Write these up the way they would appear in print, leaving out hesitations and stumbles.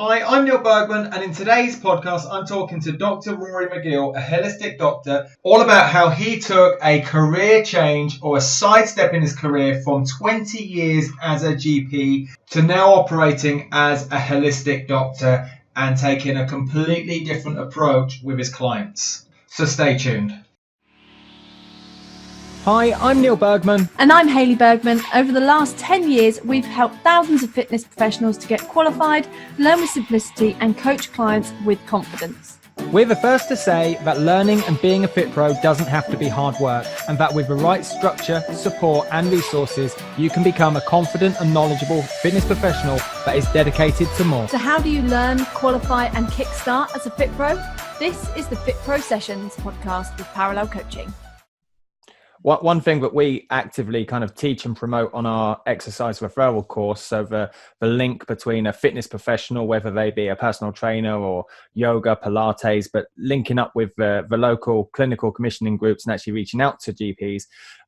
Hi, I'm Neil Bergman, and in today's podcast, I'm talking to Dr. Rory McGill, a holistic doctor, all about how he took a career change or a sidestep in his career from 20 years as a GP to now operating as a holistic doctor and taking a completely different approach with his clients. So stay tuned. Hi, I'm Neil Bergman. And I'm Hayley Bergman. Over the last 10 years, we've helped thousands of fitness professionals to get qualified, learn with simplicity, and coach clients with confidence. We're the first to say that learning and being a fit pro doesn't have to be hard work, and that with the right structure, support, and resources, you can become a confident and knowledgeable fitness professional that is dedicated to more. So how do you learn, qualify, and kickstart as a fit pro? This is the Fit Pro Sessions podcast with Parallel Coaching. One thing that we actively kind of teach and promote on our exercise referral course, so the link between a fitness professional, whether they be a personal trainer or yoga, Pilates, but linking up with the local clinical commissioning groups and actually reaching out to GPs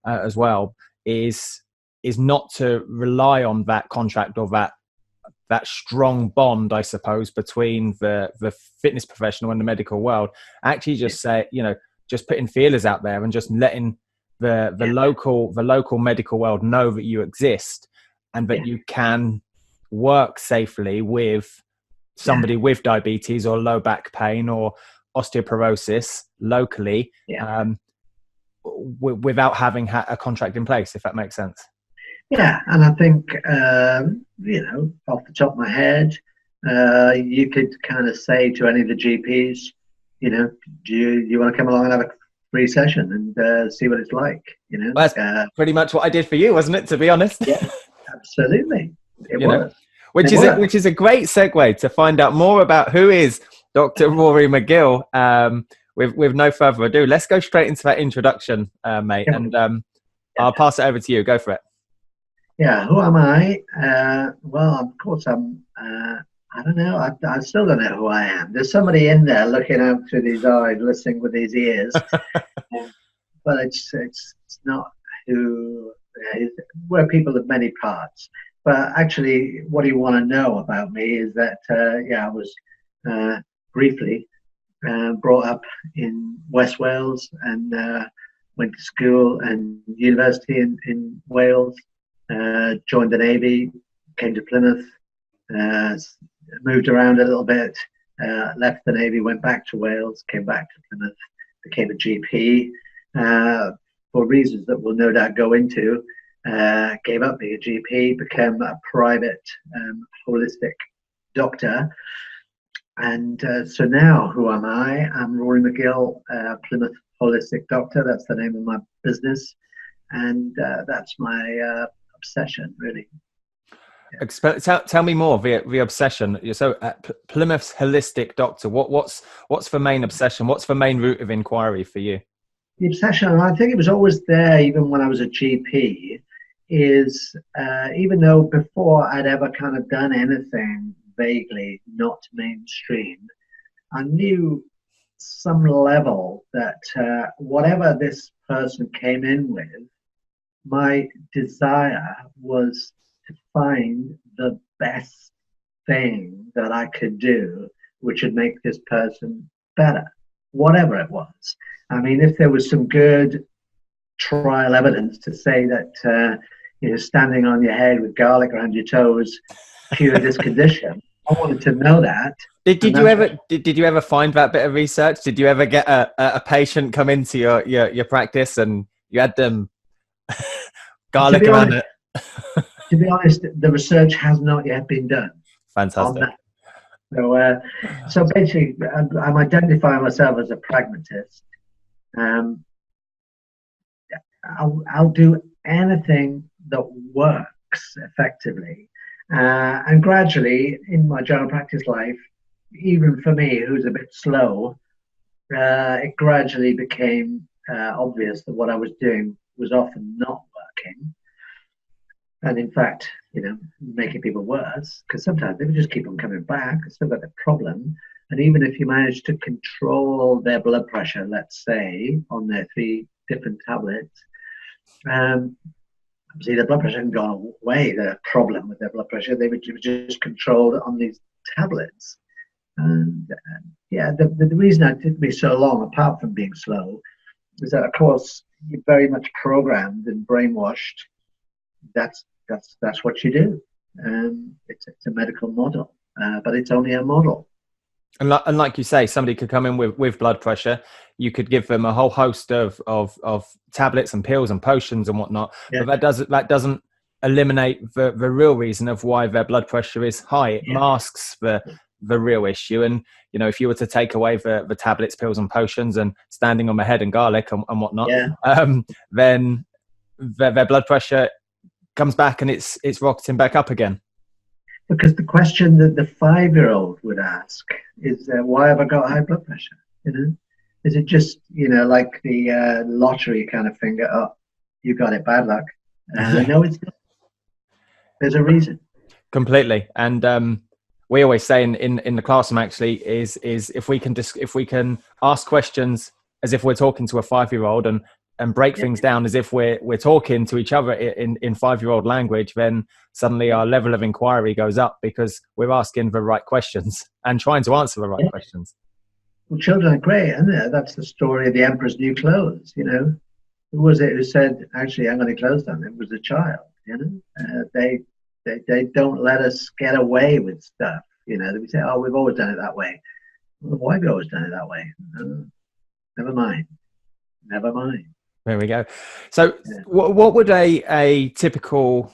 as well, is not to rely on that contract or that strong bond, I suppose, between the fitness professional and the medical world. Actually just say, just putting feelers out there and just letting the local medical world know that you exist and that you can work safely with somebody with diabetes or low back pain or osteoporosis locally without having a contract in place, if that makes sense. Yeah, and I think, off the top of my head, you could kind of say to any of the GPs, do you want to come along and have a free session and see what it's like, Well, that's pretty much what I did for you, wasn't it, to be honest? Yeah, absolutely. It was. Which is a great segue to find out more about who is Dr. Rory McGill. With no further ado, let's go straight into that introduction, mate. Yeah. And I'll pass it over to you. Go for it. Yeah, who am I? Well, of course, I don't know. I still don't know who I am. There's somebody in there looking out through these eyes, listening with these ears. But it's not who. We're people of many parts. But actually, what you want to know about me is that I was briefly brought up in West Wales and went to school and university in Wales. Joined the Navy, came to Plymouth. Moved around a little bit, left the Navy, went back to Wales, came back to Plymouth, became a GP for reasons that we'll no doubt go into. Gave up being a GP, became a private holistic doctor. And so now, who am I? I'm Rory McGill, Plymouth Holistic Doctor. That's the name of my business. And that's my obsession, really. Tell me more, the obsession. So Plymouth's holistic doctor, what's the main obsession? What's the main route of inquiry for you? The obsession, I think it was always there even when I was a GP, is even though before I'd ever kind of done anything vaguely not mainstream, I knew some level that whatever this person came in with, my desire was to find the best thing that I could do, which would make this person better, whatever it was. I mean, if there was some good trial evidence to say that, standing on your head with garlic around your toes cured this condition, I wanted to know that. Did you ever find that bit of research? Did you ever get a patient come into your practice and you had them garlic around it? To be honest, the research has not yet been done. Fantastic. So basically, I'm identifying myself as a pragmatist. I'll do anything that works effectively. And gradually, in my general practice life, even for me, who's a bit slow, it gradually became obvious that what I was doing was often not working. And in fact, making people worse, because sometimes they would just keep on coming back. They still got the problem. And even if you manage to control their blood pressure, let's say, on their 3 different tablets, obviously the blood pressure hadn't gone away, the problem with their blood pressure. They were just controlled on these tablets. And yeah, the reason it took me so long, apart from being slow, is that, of course, you're very much programmed and brainwashed. That's what you do. It's a medical model, but it's only a model. And like you say, somebody could come in with blood pressure. You could give them a whole host of tablets and pills and potions and whatnot. Yeah. But that doesn't eliminate the real reason of why their blood pressure is high. It masks the real issue. And, you know, if you were to take away the tablets, pills and potions and standing on my head and garlic and whatnot, then their blood pressure comes back and it's rocketing back up again. Because the question that the 5-year-old would ask is, why have I got high blood pressure? You know, is it just, you know, like the lottery kind of thing? Oh, you got it, bad luck. No, it's not. There's a reason. Completely. And we always say in the classroom actually is if we can ask questions as if we're talking to a 5-year-old and break things down as if we're talking to each other in 5-year-old language, then suddenly our level of inquiry goes up because we're asking the right questions and trying to answer the right questions. Well, children are great, isn't it? That's the story of the emperor's new clothes, you know. Who was it who said, actually, I'm going to close down? It was a child, you know. They don't let us get away with stuff, you know. We say, oh, we've always done it that way. Well, why have we always done it that way? Never mind. There we go. So what would a typical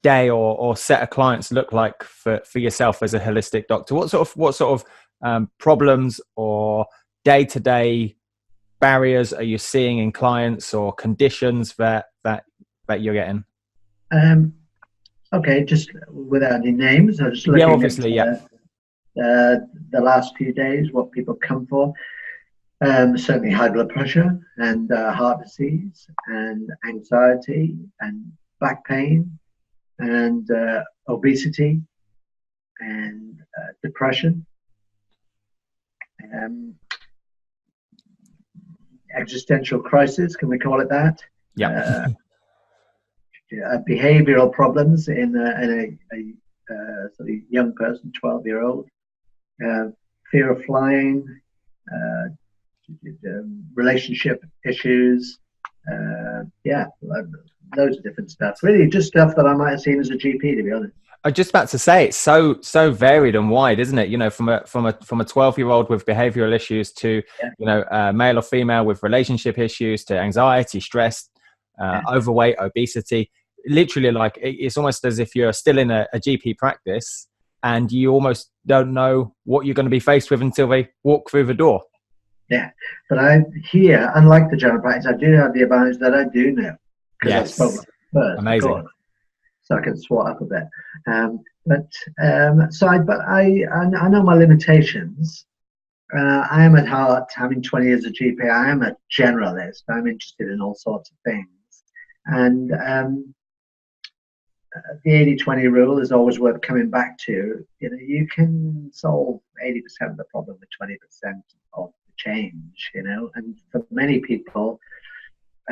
day or set of clients look like for yourself as a holistic doctor? What sort of problems or day-to-day barriers are you seeing in clients or conditions that you're getting? Okay, just without any names, I'm just looking at the last few days, what people come for. Certainly high blood pressure and heart disease and anxiety and back pain and obesity and depression, existential crisis, can we call it that? Yeah. Behavioral problems in a sort of young person, 12-year-old, fear of flying, relationship issues, loads of different stuff. Really, just stuff that I might have seen as a GP, to be honest. I was just about to say, it's so varied and wide, isn't it? You know, from a 12-year-old with behavioural issues to you know, male or female with relationship issues to anxiety, stress, overweight, obesity. Literally, like it's almost as if you're still in a GP practice and you almost don't know what you're going to be faced with until they walk through the door. Yeah, but I here, unlike the general practice, I do have the advantage that I do know because I spoke first. Amazing. So I can swat up a bit. But I know my limitations. I am at heart, having 20 years of GP, I am a generalist. I'm interested in all sorts of things. And the 80-20 rule is always worth coming back to. You know, you can solve 80% of the problem with 20% of the change, you know. And for many people,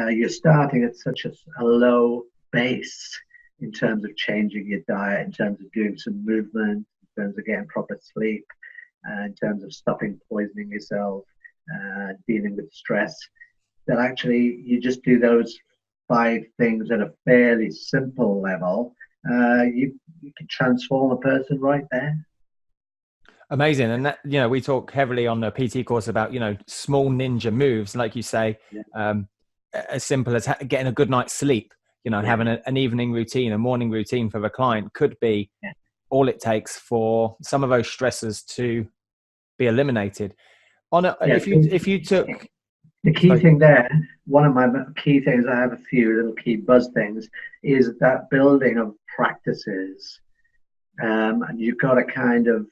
you're starting at such a low base in terms of changing your diet, in terms of doing some movement, in terms of getting proper sleep, in terms of stopping poisoning yourself, dealing with stress, that actually you just do those 5 things at a fairly simple level, you can transform a person right there. Amazing. And that, you know, we talk heavily on the PT course about, you know, small ninja moves, like you say, as simple as getting a good night's sleep, you know, having an evening routine, a morning routine for the client could be all it takes for some of those stressors to be eliminated. If you took the key thing there, one of my key things, I have a few little key buzz things, is that building of practices, and you've got to kind of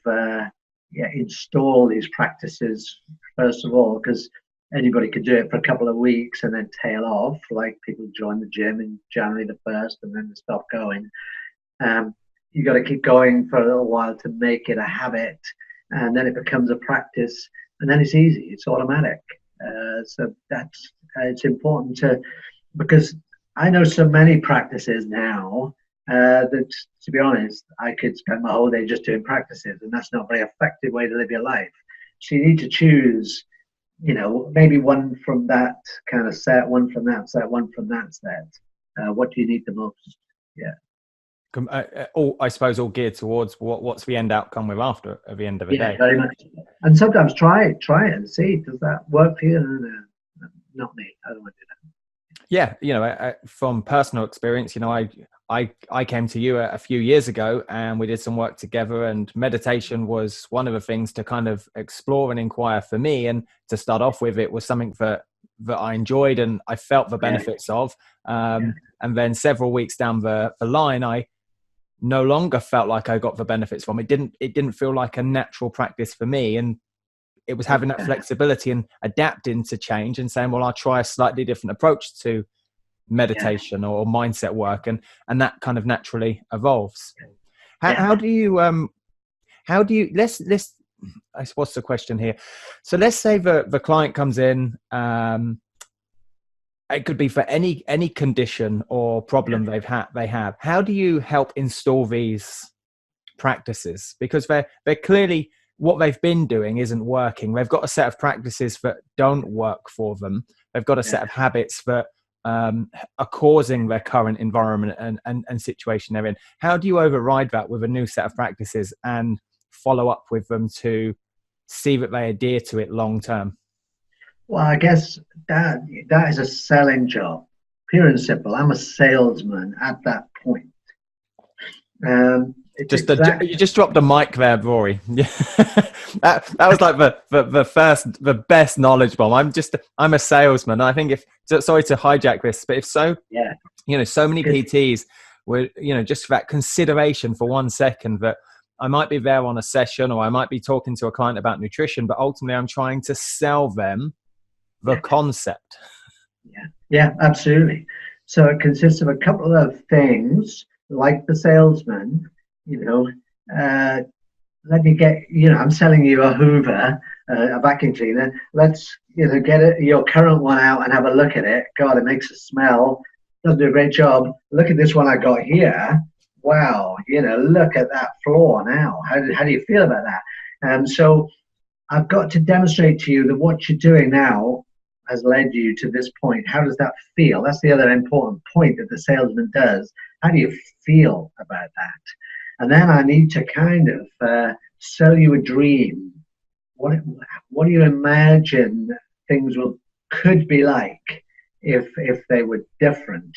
install these practices first of all, because anybody could do it for a couple of weeks and then tail off, like people join the gym in January the 1st and then stop going. You got to keep going for a little while to make it a habit, and then it becomes a practice, and then it's easy, it's automatic. So that's it's important to, because I know so many practices now that, to be honest, I could spend my whole day just doing practices, and that's not a very effective way to live your life. So you need to choose, maybe one from that kind of set, one from that set, one from that set. What do you need the most? Yeah. I suppose all geared towards what's the end outcome we're after at the end of the day. Very much. And sometimes try it and see, does that work for you? Not me. I don't want to do that. Yeah, from personal experience, I came to you a few years ago and we did some work together, and meditation was one of the things to kind of explore and inquire for me. And to start off with, it was something that I enjoyed and I felt the benefits of. And then several weeks down the line, I no longer felt like I got the benefits from it. It didn't feel like a natural practice for me. And it was having that flexibility and adapting to change and saying, well, I'll try a slightly different approach to meditation or mindset work. And that kind of naturally evolves. How do you, let's, what's the question here? So let's say the client comes in, it could be for any condition or problem they have. How do you help install these practices? Because they're clearly, what they've been doing isn't working. They've got a set of practices that don't work for them. They've got a set of habits that are causing their current environment and situation they're in. How do you override that with a new set of practices and follow up with them to see that they adhere to it long term? Well, I guess that is a selling job, pure and simple. I'm a salesman at that point. You just dropped a mic there, Rory. that was like the best knowledge bomb. I'm a salesman. I think sorry to hijack this, but so many PTs were, just for that consideration for 1 second that I might be there on a session or I might be talking to a client about nutrition, but ultimately I'm trying to sell them the concept. Yeah, absolutely. So it consists of a couple of things, like the salesman. Let me get, I'm selling you a Hoover, a vacuum cleaner. Let's, get your current one out and have a look at it. God, it makes a smell. Doesn't do a great job. Look at this one I got here. Wow, look at that floor now. How do you feel about that? So I've got to demonstrate to you that what you're doing now has led you to this point. How does that feel? That's the other important point that the salesman does. How do you feel about that? And then I need to kind of sell you a dream. What do you imagine things could be like if they were different?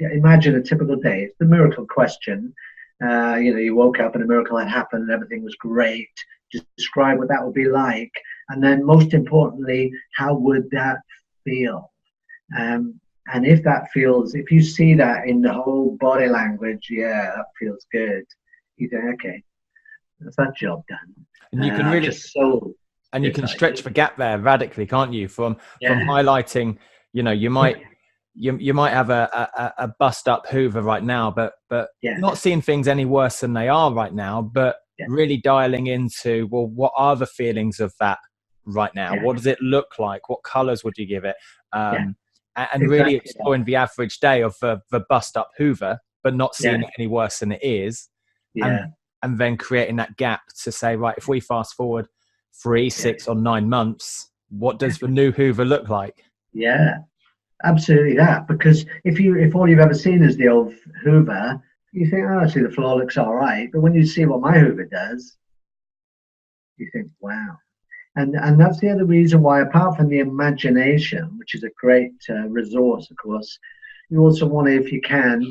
Imagine a typical day. It's the miracle question. You woke up and a miracle had happened and everything was great. Just describe what that would be like. And then most importantly, how would that feel? And if you see that in the whole body language, that feels good. You think, okay, that's that job done. And you can really, you can stretch the gap there radically, can't you? From highlighting, you might have a bust up Hoover right now, but not seeing things any worse than they are right now, but really dialing into, well, what are the feelings of that right now? What does it look like? What colors would you give it? And really exploring the average day of the bust up Hoover, but not seeing it any worse than it is. And then creating that gap to say, right, if we fast forward 3, 6 or 9 months, what does the new Hoover look like? Yeah, absolutely that. Because if all you've ever seen is the old Hoover, you think, oh, actually the floor looks all right. But when you see what my Hoover does, you think, wow. And that's the other reason why, apart from the imagination, which is a great resource, of course, you also want to, if you can,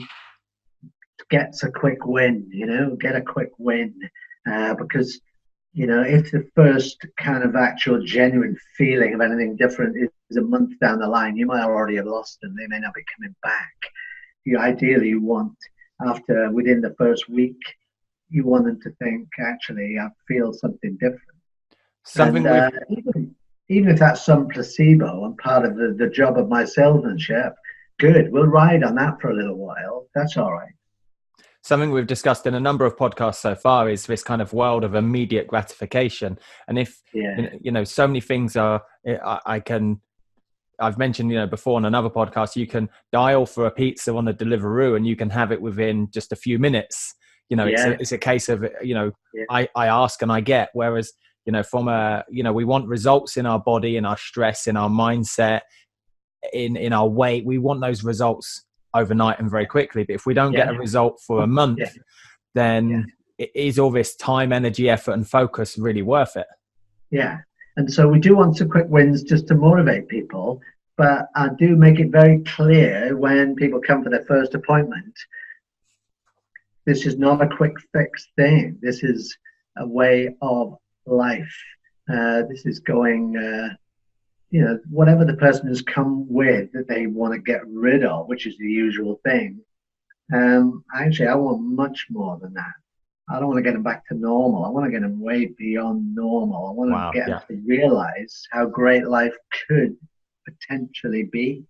get a quick win, get a quick win. Because, if the first kind of actual genuine feeling of anything different is a month down the line, you might already have lost them. They may not be coming back. Ideally, you want, within the first week, you want them to think, actually, I feel something different. Even if that's some placebo and part of the job of my salesmanship, good, we'll ride on that for a little while. That's all right. Something we've discussed in a number of podcasts so far is this kind of world of immediate gratification. And if, so many things I can I've mentioned, before on another podcast, you can dial for a pizza on the Deliveroo and you can have it within just a few minutes. It's a case of, I ask and I get, whereas, we want results in our body, in our stress, in our mindset, in our weight. We want those results overnight and very quickly. But if we don't get a result for a month, then is all this time, energy, effort and focus really worth it? Yeah. And so we do want some quick wins just to motivate people, but I do make it very clear when people come for their first appointment, this is not a quick fix thing. This is a way of life. This is going, whatever the person has come with that they want to get rid of, which is the usual thing. Actually, I want much more than that. I don't want to get them back to normal. I want to get them way beyond normal. I want to get them to realize how great life could potentially be.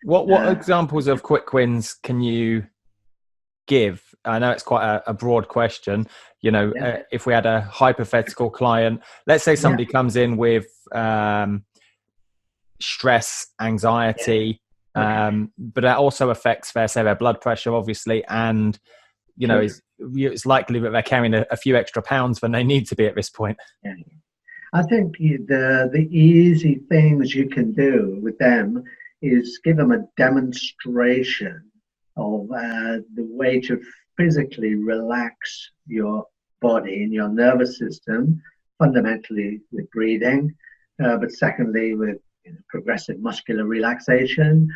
What examples of quick wins can you give? I know it's quite a broad question. If we had a hypothetical client, let's say somebody comes in with stress, anxiety, but that also affects their blood pressure, obviously, and it's likely that they're carrying a few extra pounds than they need to be at this point. Yeah. I think the easy things you can do with them is give them a demonstration of the way to physically relax your body and your nervous system, fundamentally with breathing, but secondly with progressive muscular relaxation.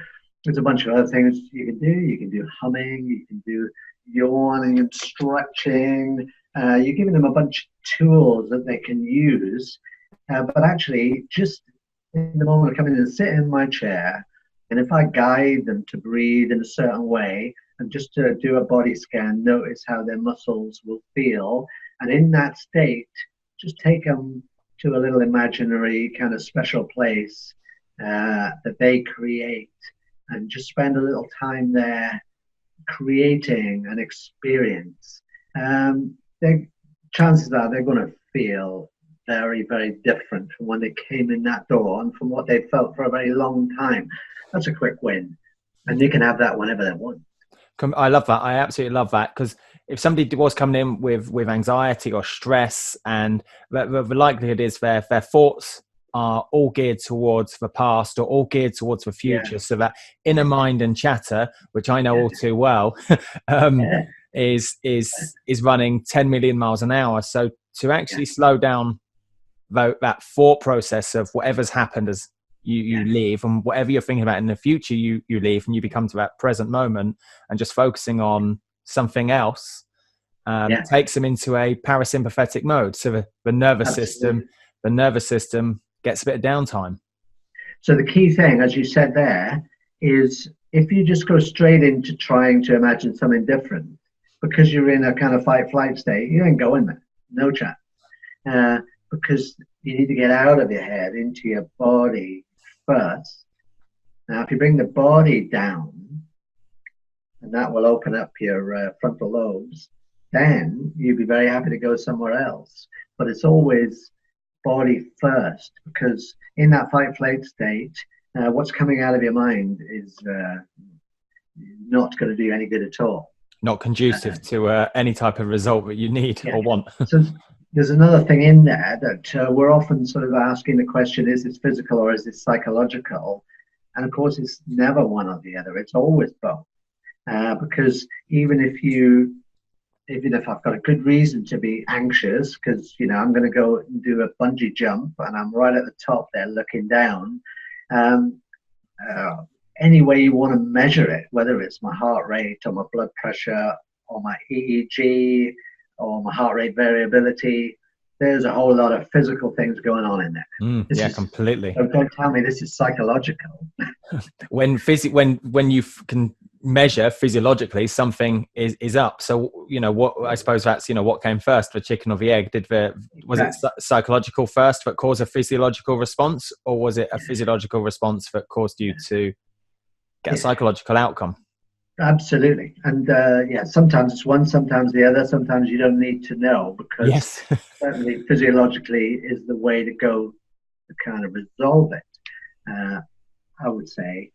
There's a bunch of other things you can do. You can do humming, you can do yawning and stretching. You're giving them a bunch of tools that they can use, but actually just in the moment of coming in and sit in my chair, and if I guide them to breathe in a certain way and just to do a body scan, notice how their muscles will feel, and in that state just take them to a little imaginary kind of special place that they create, and just spend a little time there creating an experience. Chances are they're going to feel very, very different from when they came in that door and from what they've felt for a very long time. That's a quick win, and they can have that whenever they want. I love that. I absolutely love that, because if somebody was coming in with anxiety or stress, and the likelihood is their thoughts are all geared towards the past or all geared towards the future, so that inner mind and chatter, which I know all too well, is running 10 million miles an hour. So to actually slow down that thought process of whatever's happened as you leave, and whatever you're thinking about in the future, you leave, and you become to that present moment and just focusing on something else, takes them into a parasympathetic mode. So the nervous system gets a bit of downtime. So the key thing, as you said there, is if you just go straight into trying to imagine something different, because you're in a kind of fight-flight state, you ain't going there. No chance. Because you need to get out of your head into your body first. Now, if you bring the body down, and that will open up your frontal lobes, then you'd be very happy to go somewhere else. But it's always body first, because in that fight-flight state, what's coming out of your mind is not going to do you any good at all. Not conducive to any type of result that you need or want. So there's another thing in there that we're often sort of asking the question, is this physical or is this psychological? And of course, it's never one or the other. It's always both. Because even if I've got a good reason to be anxious, because, I'm going to go and do a bungee jump and I'm right at the top there looking down, any way you want to measure it, whether it's my heart rate or my blood pressure or my EEG or my heart rate variability, there's a whole lot of physical things going on in there. Completely. So don't tell me this is psychological. when you can measure physiologically, something is up. So what I suppose that's what came first, the chicken or the egg? Was it psychological first that caused a physiological response, or was it a physiological response that caused you to get a psychological outcome? Absolutely. And sometimes it's one, sometimes the other. Sometimes you don't need to know, because certainly physiologically is the way to go to kind of resolve it. I would say.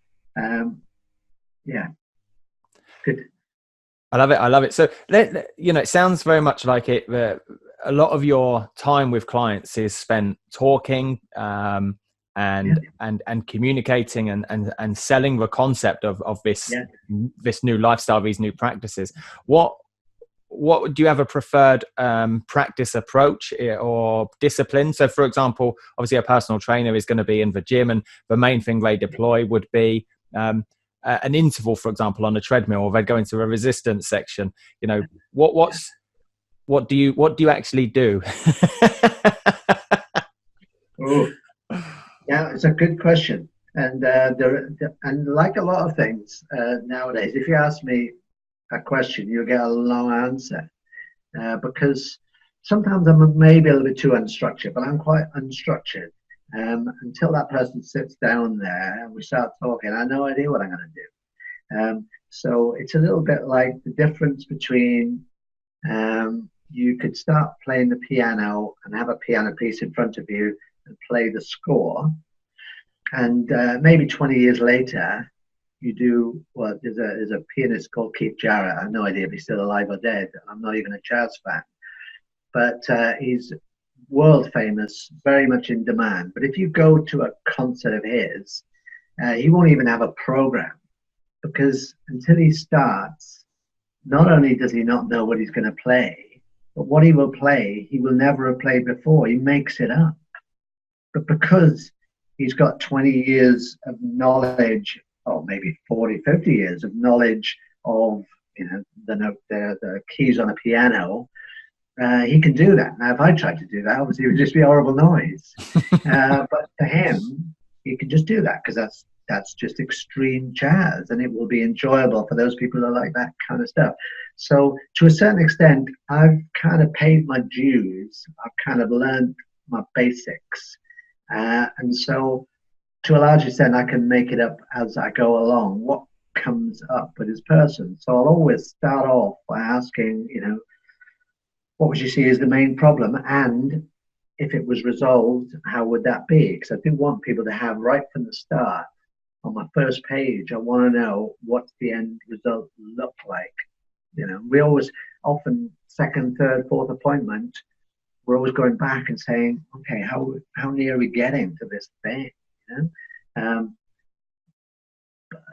Yeah, good. I love it. I love it. So, it sounds very much like it. A lot of your time with clients is spent talking and communicating and selling the concept of this new lifestyle, these new practices. What do you have a preferred practice approach or discipline? So, for example, obviously a personal trainer is going to be in the gym, and the main thing they deploy would be an interval, for example, on a treadmill, or they'd go into a resistance section. What do you actually do? Oh, yeah, it's a good question. And and like a lot of things nowadays, if you ask me a question, you'll get a long answer because sometimes I'm maybe a little bit too unstructured, but I'm quite unstructured. Until that person sits down there and we start talking, I have no idea what I'm going to do. So it's a little bit like the difference between you could start playing the piano and have a piano piece in front of you and play the score. And maybe 20 years later, you do what there's a pianist called Keith Jarrett. I have no idea if he's still alive or dead. I'm not even a jazz fan, but he's world famous, very much in demand. But if you go to a concert of his, he won't even have a program, because until he starts, not only does he not know what he's going to play, but what he will play, he will never have played before. He makes it up. But because he's got 20 years of knowledge, or maybe 40, 50 years of knowledge of the keys on a piano, he can do that. Now, if I tried to do that, obviously it would just be horrible noise. But for him, he can just do that because that's just extreme jazz, and it will be enjoyable for those people that like that kind of stuff. So to a certain extent, I've kind of paid my dues. I've kind of learned my basics. And so to a large extent, I can make it up as I go along, what comes up with this person. So I'll always start off by asking, what would you see as the main problem? And if it was resolved, how would that be? Because I do want people to have right from the start, on my first page, I want to know what's the end result look like. We always, often second, third, fourth appointment, we're always going back and saying, okay, how near are we getting to this thing?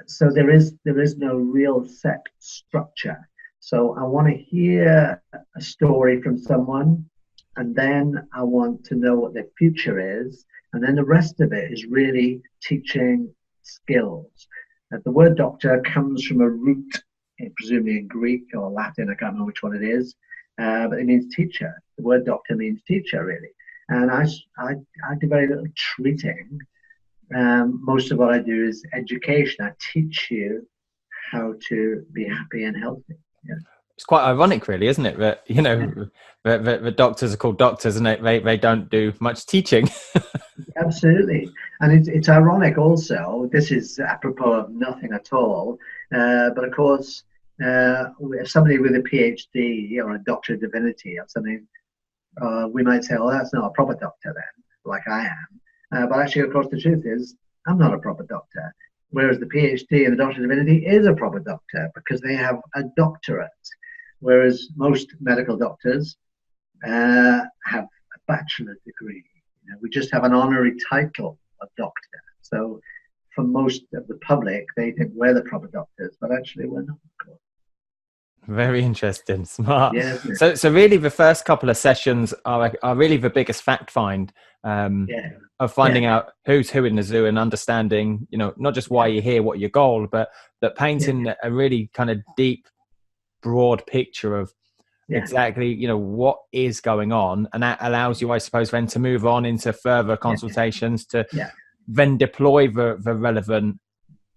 So there is no real set structure. So I want to hear a story from someone, and then I want to know what their future is, and then the rest of it is really teaching skills. The word doctor comes from a root, presumably in Greek or Latin, I can't remember which one it is, but it means teacher. The word doctor means teacher, really. And I do very little treating. Most of what I do is education. I teach you how to be happy and healthy. Yeah. It's quite ironic, really, isn't it? That the doctors are called doctors, and they don't do much teaching. Absolutely, and it's ironic also. This is apropos of nothing at all, but of course, somebody with a PhD or a Doctor of Divinity or something, we might say, "Oh, that's not a proper doctor then," like I am. But actually, of course, the truth is, I'm not a proper doctor. Whereas the PhD and the Doctor of Divinity is a proper doctor because they have a doctorate. Whereas most medical doctors have a bachelor's degree. We just have an honorary title of doctor. So for most of the public, they think we're the proper doctors, but actually we're not. Very interesting, smart. Yeah, so really, the first couple of sessions are really the biggest fact find of finding out who's who in the zoo and understanding, not just why you're here, what your goal, but that painting a really kind of deep, broad picture of exactly what is going on, and that allows you, I suppose, then to move on into further consultations to then deploy the relevant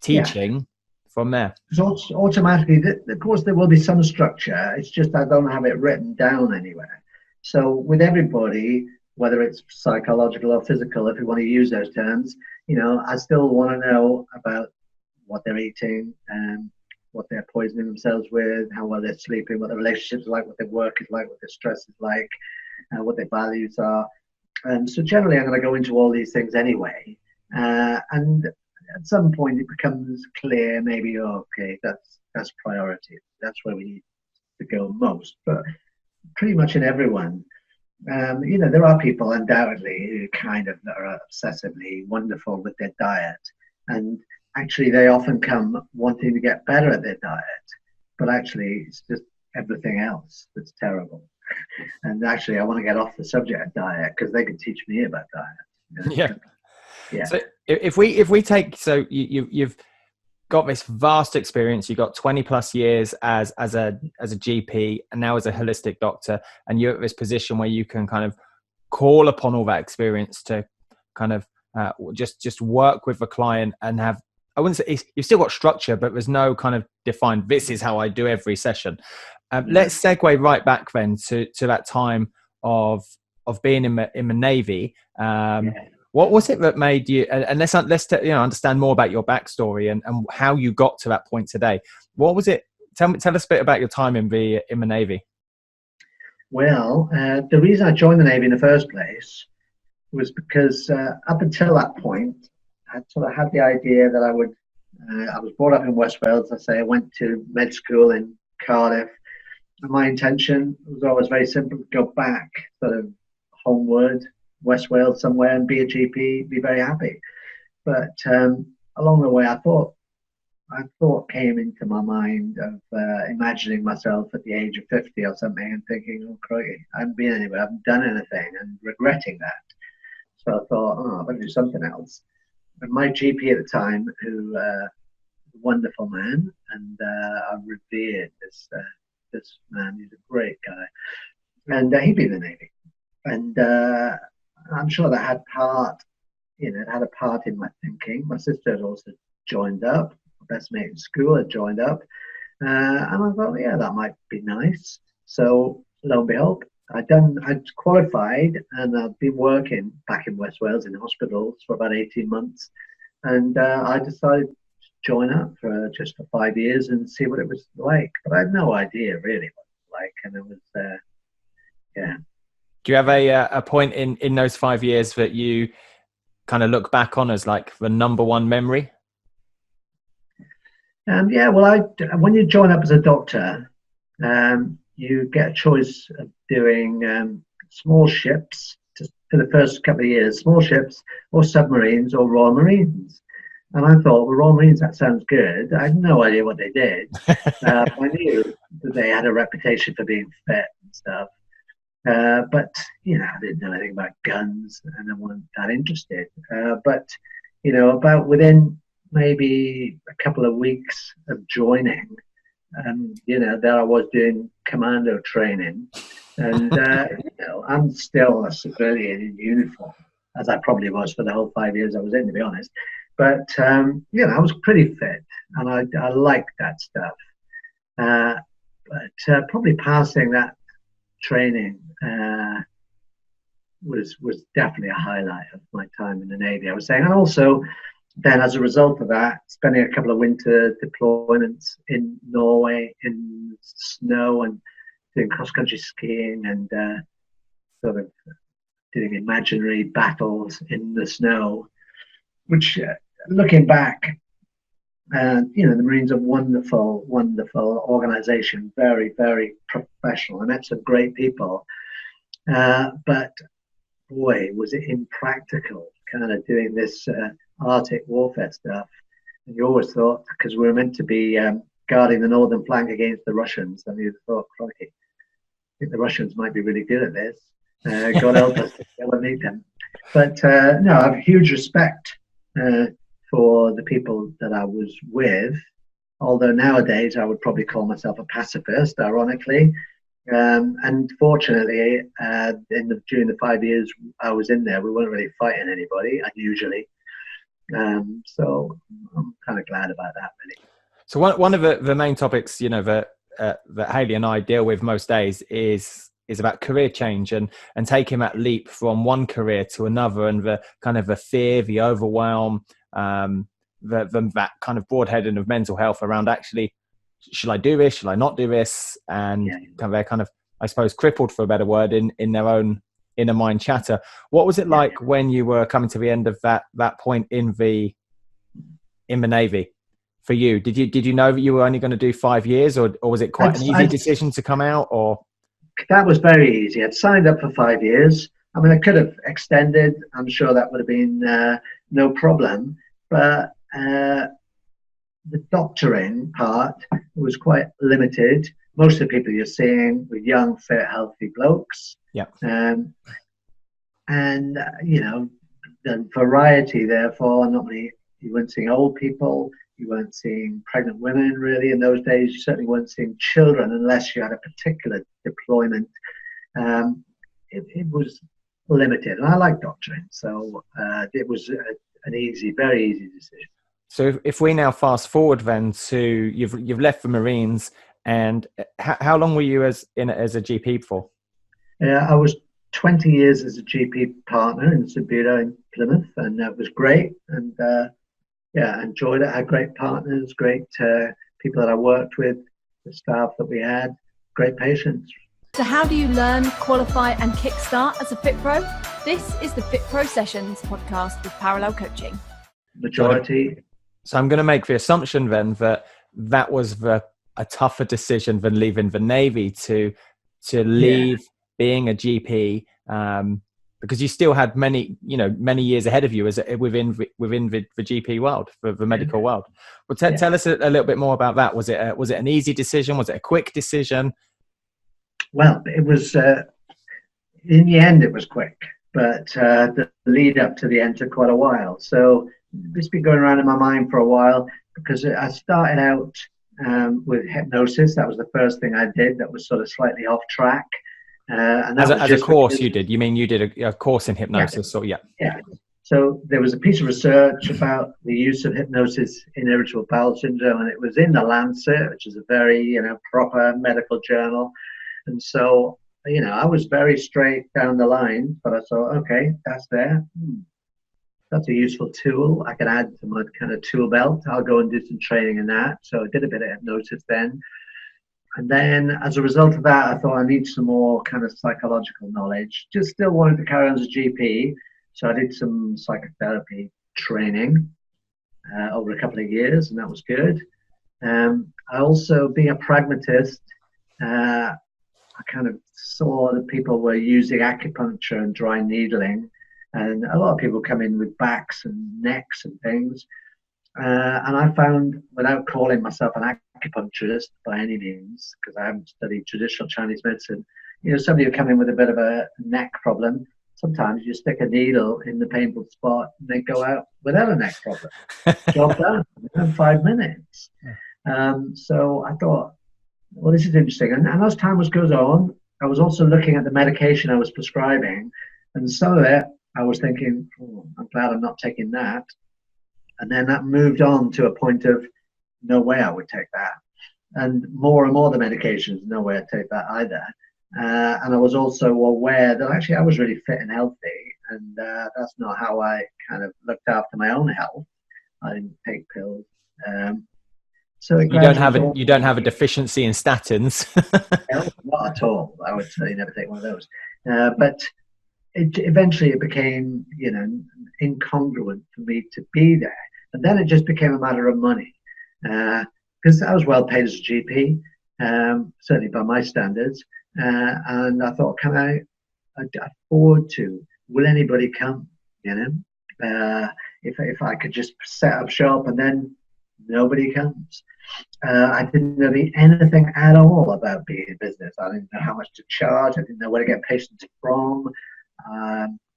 teaching from there. So automatically, of course, there will be some structure. It's just I don't have it written down anywhere. So with everybody, whether it's psychological or physical, if you want to use those terms, I still want to know about what they're eating and what they're poisoning themselves with, how well they're sleeping, what their relationships are like, what their work is like, what their stress is like, what their values are. So generally, I'm going to go into all these things anyway. And at some point it becomes clear, maybe, okay, that's priority. That's where we need to go most. But pretty much in everyone, there are people undoubtedly who kind of are obsessively wonderful with their diet. And actually, they often come wanting to get better at their diet. But actually, it's just everything else that's terrible. And actually, I want to get off the subject of diet because they can teach me about diet. Yeah. Yeah. So if we take, so you've got this vast experience, you've got 20 plus years as a GP and now as a holistic doctor, and you're at this position where you can kind of call upon all that experience to kind of just work with the client and have, I wouldn't say you've still got structure, but there's no kind of defined, this is how I do every session. Let's segue right back then to that time of being in the Navy. What was it that made you? And let's understand more about your backstory and how you got to that point today. What was it? Tell us a bit about your time in the Navy. Well, the reason I joined the Navy in the first place was because up until that point, I sort of had the idea that I would. I was brought up in West Wales. I went to med school in Cardiff. And my intention was always very simple: to go back, sort of homeward, West Wales somewhere, and be a GP, be very happy. But along the way, I thought came into my mind of imagining myself at the age of 50 or something and thinking, oh, crikey, I haven't been anywhere, I haven't done anything, and regretting that. So I thought, I better do something else. And my GP at the time, who a wonderful man, and I revered this man. He's a great guy, and he'd been in the Navy, and I'm sure that had a part in my thinking. My sister had also joined up. My best mate in school had joined up, and I thought, yeah, that might be nice. So lo and behold, I'd qualified, and I'd been working back in West Wales in hospitals for about 18 months, and I decided to join up for 5 years and see what it was like. But I had no idea really what it was like, and it was, yeah. Do you have a point in those 5 years that you kind of look back on as like the number one memory? Yeah, well, when you join up as a doctor, you get a choice of doing small ships for the first couple of years, small ships or submarines or Royal Marines. And I thought, well, Royal Marines, that sounds good. I had no idea what they did. I knew that they had a reputation for being fit and stuff. But, I didn't know anything about guns and I wasn't that interested. But, about within maybe a couple of weeks of joining, there I was doing commando training. And, I'm still a civilian in uniform, as I probably was for the whole 5 years I was in, to be honest. But, I was pretty fit and I liked that stuff. But probably passing that training was definitely a highlight of my time in the Navy, I was saying. And also, then as a result of that, spending a couple of winter deployments in Norway in snow and doing cross-country skiing and sort of doing imaginary battles in the snow, which, looking back, the Marines are wonderful, wonderful organization, very, very professional. I met some great people, but boy, was it impractical, kind of doing this Arctic warfare stuff. And you always thought, because we were meant to be guarding the northern flank against the Russians, and you thought, crikey, I think the Russians might be really good at this. God help us to go and meet them. But no, I have huge respect for the people that I was with, although nowadays I would probably call myself a pacifist, ironically. And fortunately, during the 5 years I was in there, we weren't really fighting anybody, unusually. So I'm kind of glad about that, really. So one of the main topics, that Hayley and I deal with most days is about career change and taking that leap from one career to another, and the kind of the fear, the overwhelm, that kind of broadheading of mental health around actually, should I do this? Should I not do this? And they're kind of, I suppose, crippled, for a better word, in their own inner mind chatter. What was it like when you were coming to the end of that point in the in the Navy for you? Did you know that you were only going to do 5 years, or was it quite an easy decision to come out? Or that was very easy. I'd signed up for 5 years. I mean, I could have extended. I'm sure that would have been no problem. But the doctoring part was quite limited. Most of the people you're seeing were young, fit, healthy blokes. Yeah. And the variety, therefore, you weren't seeing old people, you weren't seeing pregnant women really in those days. You certainly weren't seeing children unless you had a particular deployment. It was limited, and I like doctoring, so it was an easy, very easy decision. So if we now fast forward then to you've left the Marines, and how long were you as a GP for? I was 20 years as a GP partner in Sabura in Plymouth, and that was great. And enjoyed it. I had great partners, great people that I worked with, the staff that we had, great patients. So how do you learn, qualify and kickstart as a Fit Pro? This is the Fit Pro Sessions podcast with Parallel Coaching. Majority. So I'm going to make the assumption then that was a tougher decision than leaving the Navy to leave being a GP, because you still had many years ahead of you as within the GP world, the medical world. Well, tell us a little bit more about that. Was it an easy decision? Was it a quick decision? Well, it was. In the end, it was quick, but the lead up to the end took quite a while. So this has been going around in my mind for a while, because I started out with hypnosis. That was the first thing I did that was sort of slightly off track. And that as a course you did? You mean you did a course in hypnosis? Yeah. So there was a piece of research about the use of hypnosis in irritable bowel syndrome, and it was in the Lancet, which is a very proper medical journal. And so I was very straight down the line, but I thought, okay, that's there. That's a useful tool I can add to my kind of tool belt. I'll go and do some training in that. So I did a bit of hypnosis then. And then as a result of that, I thought I need some more kind of psychological knowledge. Just still wanted to carry on as a GP. So I did some psychotherapy training over a couple of years, and that was good. I also, being a pragmatist, I kind of saw that people were using acupuncture and dry needling. And a lot of people come in with backs and necks and things. And I found, without calling myself an acupuncturist by any means, because I haven't studied traditional Chinese medicine, somebody who come in with a bit of a neck problem, sometimes you stick a needle in the painful spot and they go out without a neck problem. Job done in 5 minutes. So I thought, well, this is interesting. And as time goes on, I was also looking at the medication I was prescribing, and some of it I was thinking, I'm glad I'm not taking that. And then that moved on to a point of no way I would take that. And more the medications, no way I'd take that either. And I was also aware that actually I was really fit and healthy, and that's not how I kind of looked after my own health. I didn't take pills. So you don't have a deficiency in statins. Not at all. I would certainly never take one of those. But eventually it became, incongruent for me to be there. And then it just became a matter of money, because I was well paid as a GP, certainly by my standards. And I thought, can I afford to? Will anybody come? If I could just set up shop and then nobody comes. I didn't know anything at all about being in business. I didn't know how much to charge. I didn't know where to get patients from.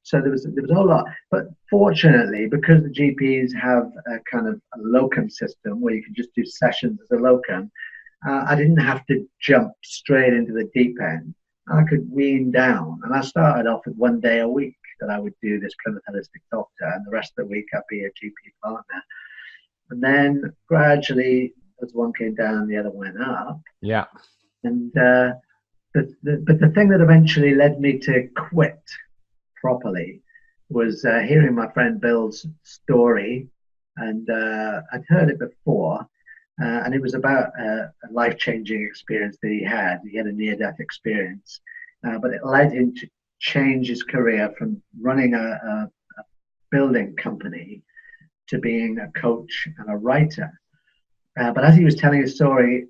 So there was a whole lot. But fortunately, because the GPs have a kind of a locum system where you can just do sessions as a locum, I didn't have to jump straight into the deep end. I could wean down. And I started off with 1 day a week that I would do this Plymouth Holistic Doctor, and the rest of the week I'd be a GP partner. And then gradually, as one came down, the other went up. Yeah. And but the thing that eventually led me to quit properly was hearing my friend Bill's story, and I'd heard it before, and it was about a life-changing experience that he had. He had a near-death experience, but it led him to change his career from running a building company to being a coach and a writer. But as he was telling his story,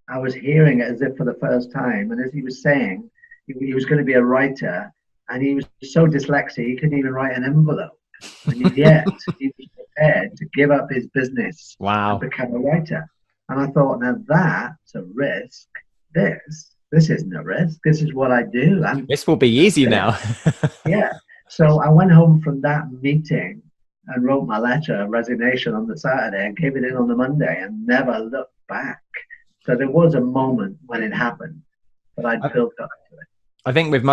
I was hearing it as if for the first time. And as he was saying, he was going to be a writer, and he was so dyslexic he couldn't even write an envelope. And yet he was prepared to give up his business and become a writer. And I thought, now that's a risk. This isn't a risk. This is what I do. This will be easy now. Yeah. So I went home from that meeting and wrote my letter of resignation on the Saturday and gave it in on the Monday and never looked back. So there was a moment when it happened, but I'd built up to it. I think with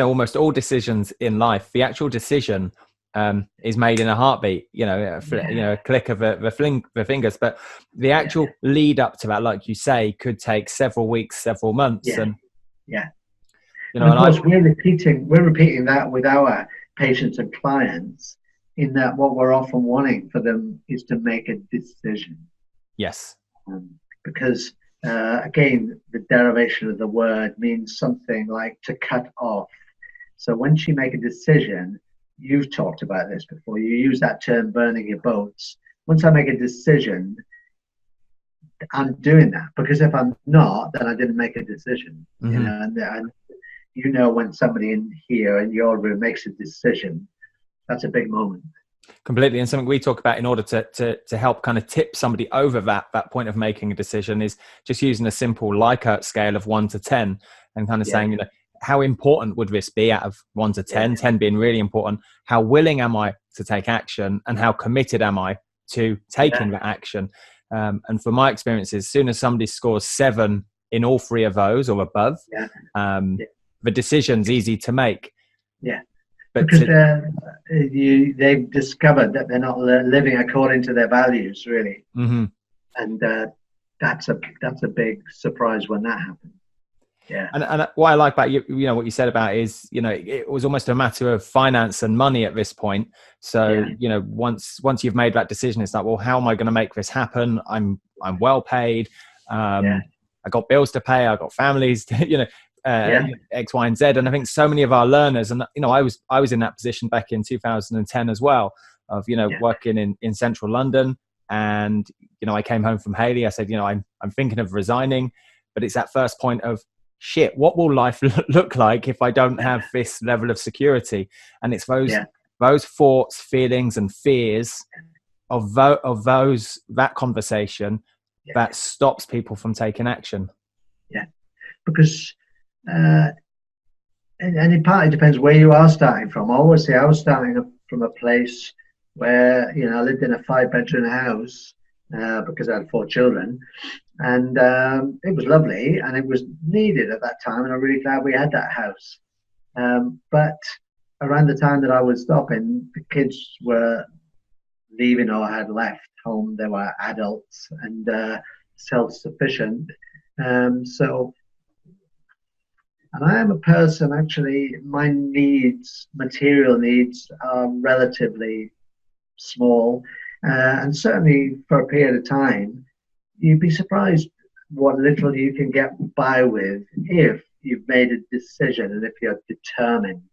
almost all decisions in life, the actual decision is made in a heartbeat. A click of the fingers. But the actual lead up to that, like you say, could take several weeks, several months. And of course, we're repeating that with our patients and clients. In that, what we're often wanting for them is to make a decision. Yes. Because again, the derivation of the word means something like to cut off. So once you make a decision, you've talked about this before, you use that term, burning your boats. Once I make a decision, I'm doing that, because if I'm not, then I didn't make a decision. Mm-hmm. And when somebody in here in your room makes a decision, that's a big moment. Completely. And something we talk about in order to help kind of tip somebody over that point of making a decision is just using a simple Likert scale of 1 to 10 and kind of saying, how important would this be out of 1 to 10, 10 being really important? How willing am I to take action, and how committed am I to taking that action? And from my experience, as soon as somebody scores 7 in all 3 of those or above, the decision's easy to make. Yeah. But because they've discovered that they're not living according to their values, really. Mm-hmm. And that's a big surprise when that happens. Yeah. And what I like about what you said about is, it was almost a matter of finance and money at this point. So, once you've made that decision, it's like, well, how am I going to make this happen? I'm well paid. I got bills to pay. I got families to, X, Y, and Z. And I think so many of our learners, and I was in that position back in 2010 as well, of working in central London, and I came home from Hayley. I said, I'm thinking of resigning, but it's that first point of, shit, what will life look like if I don't have this level of security? And it's those thoughts, feelings, and fears of that conversation that stops people from taking action. Yeah, because and in part it depends where you are starting from. I always say I was starting from a place where I lived in a 5-bedroom house because I had 4 children, and it was lovely and it was needed at that time, and I'm really glad we had that house. But around the time that I was stopping, the kids were leaving or had left home. They were adults and self-sufficient. And I am a person, actually, my material needs are relatively small. And certainly for a period of time, you'd be surprised what little you can get by with if you've made a decision and if you're determined.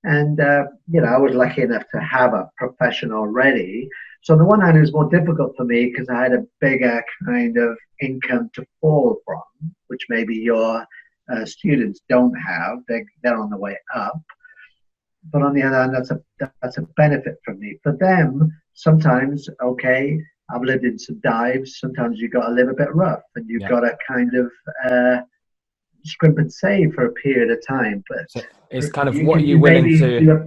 And, I was lucky enough to have a profession already. So on the one hand, it was more difficult for me because I had a bigger kind of income to fall from, which maybe your students don't have. They're on the way up. But on the other hand, that's a benefit for me. For them, sometimes, I've lived in some dives. Sometimes you've got to live a bit rough, and you've got to kind of scrimp and save for a period of time. But so it's kind of what you're willing to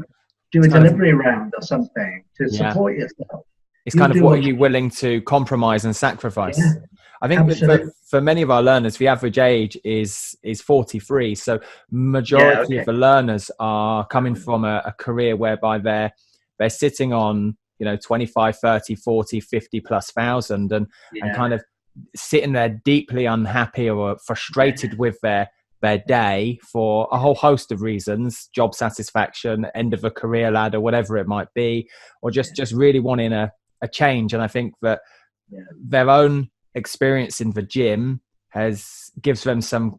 do a delivery round or something to support yourself. It's kind of what are you willing to compromise and sacrifice. Yeah, I think that for many of our learners, the average age is 43. So majority of the learners are coming from a career whereby they're sitting on 25, 30, 40, 50 plus thousand and kind of sitting there deeply unhappy or frustrated with their day for a whole host of reasons: job satisfaction, end of a career ladder, whatever it might be, or just really wanting a change. And I think that their own experience in the gym gives them some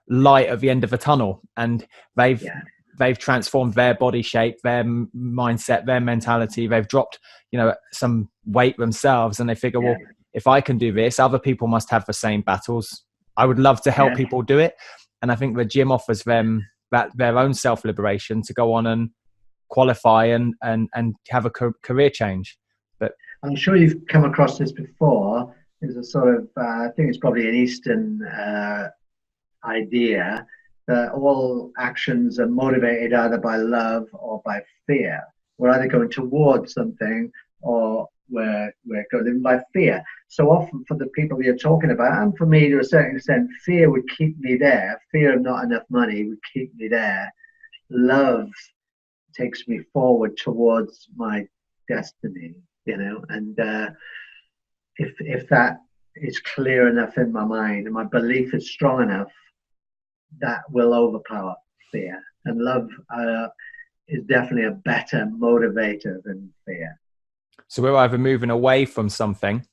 light at the end of a tunnel, and they've they've transformed their body shape, their mindset, their mentality. They've dropped, some weight themselves, and they figure, well, if I can do this, other people must have the same battles. I would love to help people do it. And I think the gym offers them that their own self-liberation to go on and qualify and have a career change. But I'm sure you've come across this before. There's a sort of, I think it's probably an Eastern idea that all actions are motivated either by love or by fear. We're either going towards something or we're going by fear. So often for the people you're talking about, and for me to a certain extent, fear would keep me there. Fear of not enough money would keep me there. Love takes me forward towards my destiny, and if that is clear enough in my mind and my belief is strong enough, that will overpower fear. And love is definitely a better motivator than fear. So we're either moving away from something,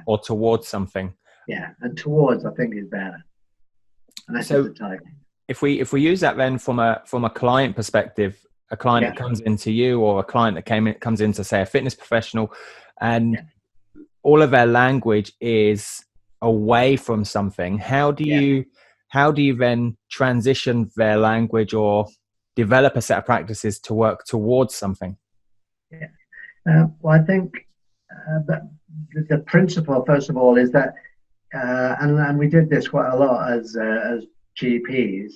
or towards something. Yeah, and towards I think is better. And that's so the type. If we use that then from a client perspective, a client that comes into you, or a client that comes into, say, a fitness professional, and all of their language is away from something, how do you then transition their language or develop a set of practices to work towards something? Well, I think that the principle, first of all, is that, and we did this quite a lot as GPs.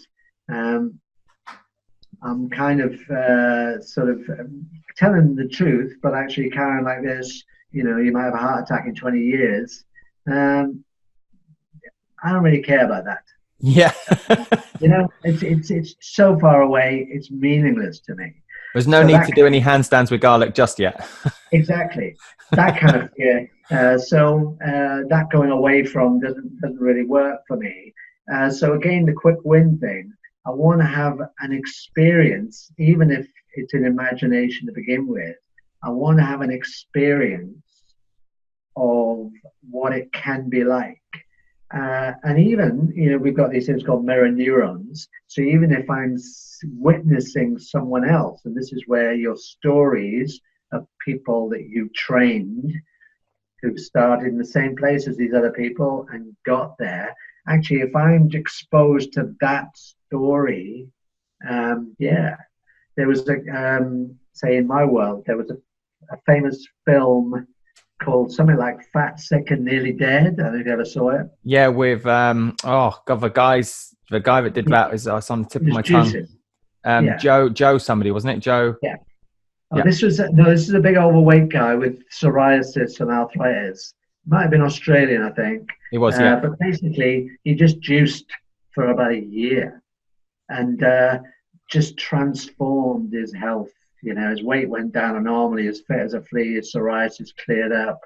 I'm kind of sort of telling the truth, but actually carrying like this. You might have a heart attack in 20 years. I don't really care about that. Yeah. It's so far away. It's meaningless to me. There's no need to do any handstands with garlic just yet. Exactly. That kind of fear. So that going away from doesn't really work for me. So again, the quick win thing, I want to have an experience, even if it's an imagination to begin with. I want to have an experience of what it can be like. And even, we've got these things called mirror neurons. So even if I'm witnessing someone else, and this is where your stories of people that you trained who've started in the same place as these other people and got there, actually, if I'm exposed to that story, there was say in my world, there was a famous film called something like Fat, Sick and Nearly Dead. I don't know if you ever saw it. Yeah, with the guy that did that is on the tip of my tongue. Joe somebody, wasn't it? Joe. Yeah. This is a big overweight guy with psoriasis and arthritis. Might have been Australian, I think. He was, yeah. But basically, he just juiced for about a year and just transformed his health. His weight went down enormously, as fit as a flea, his psoriasis cleared up,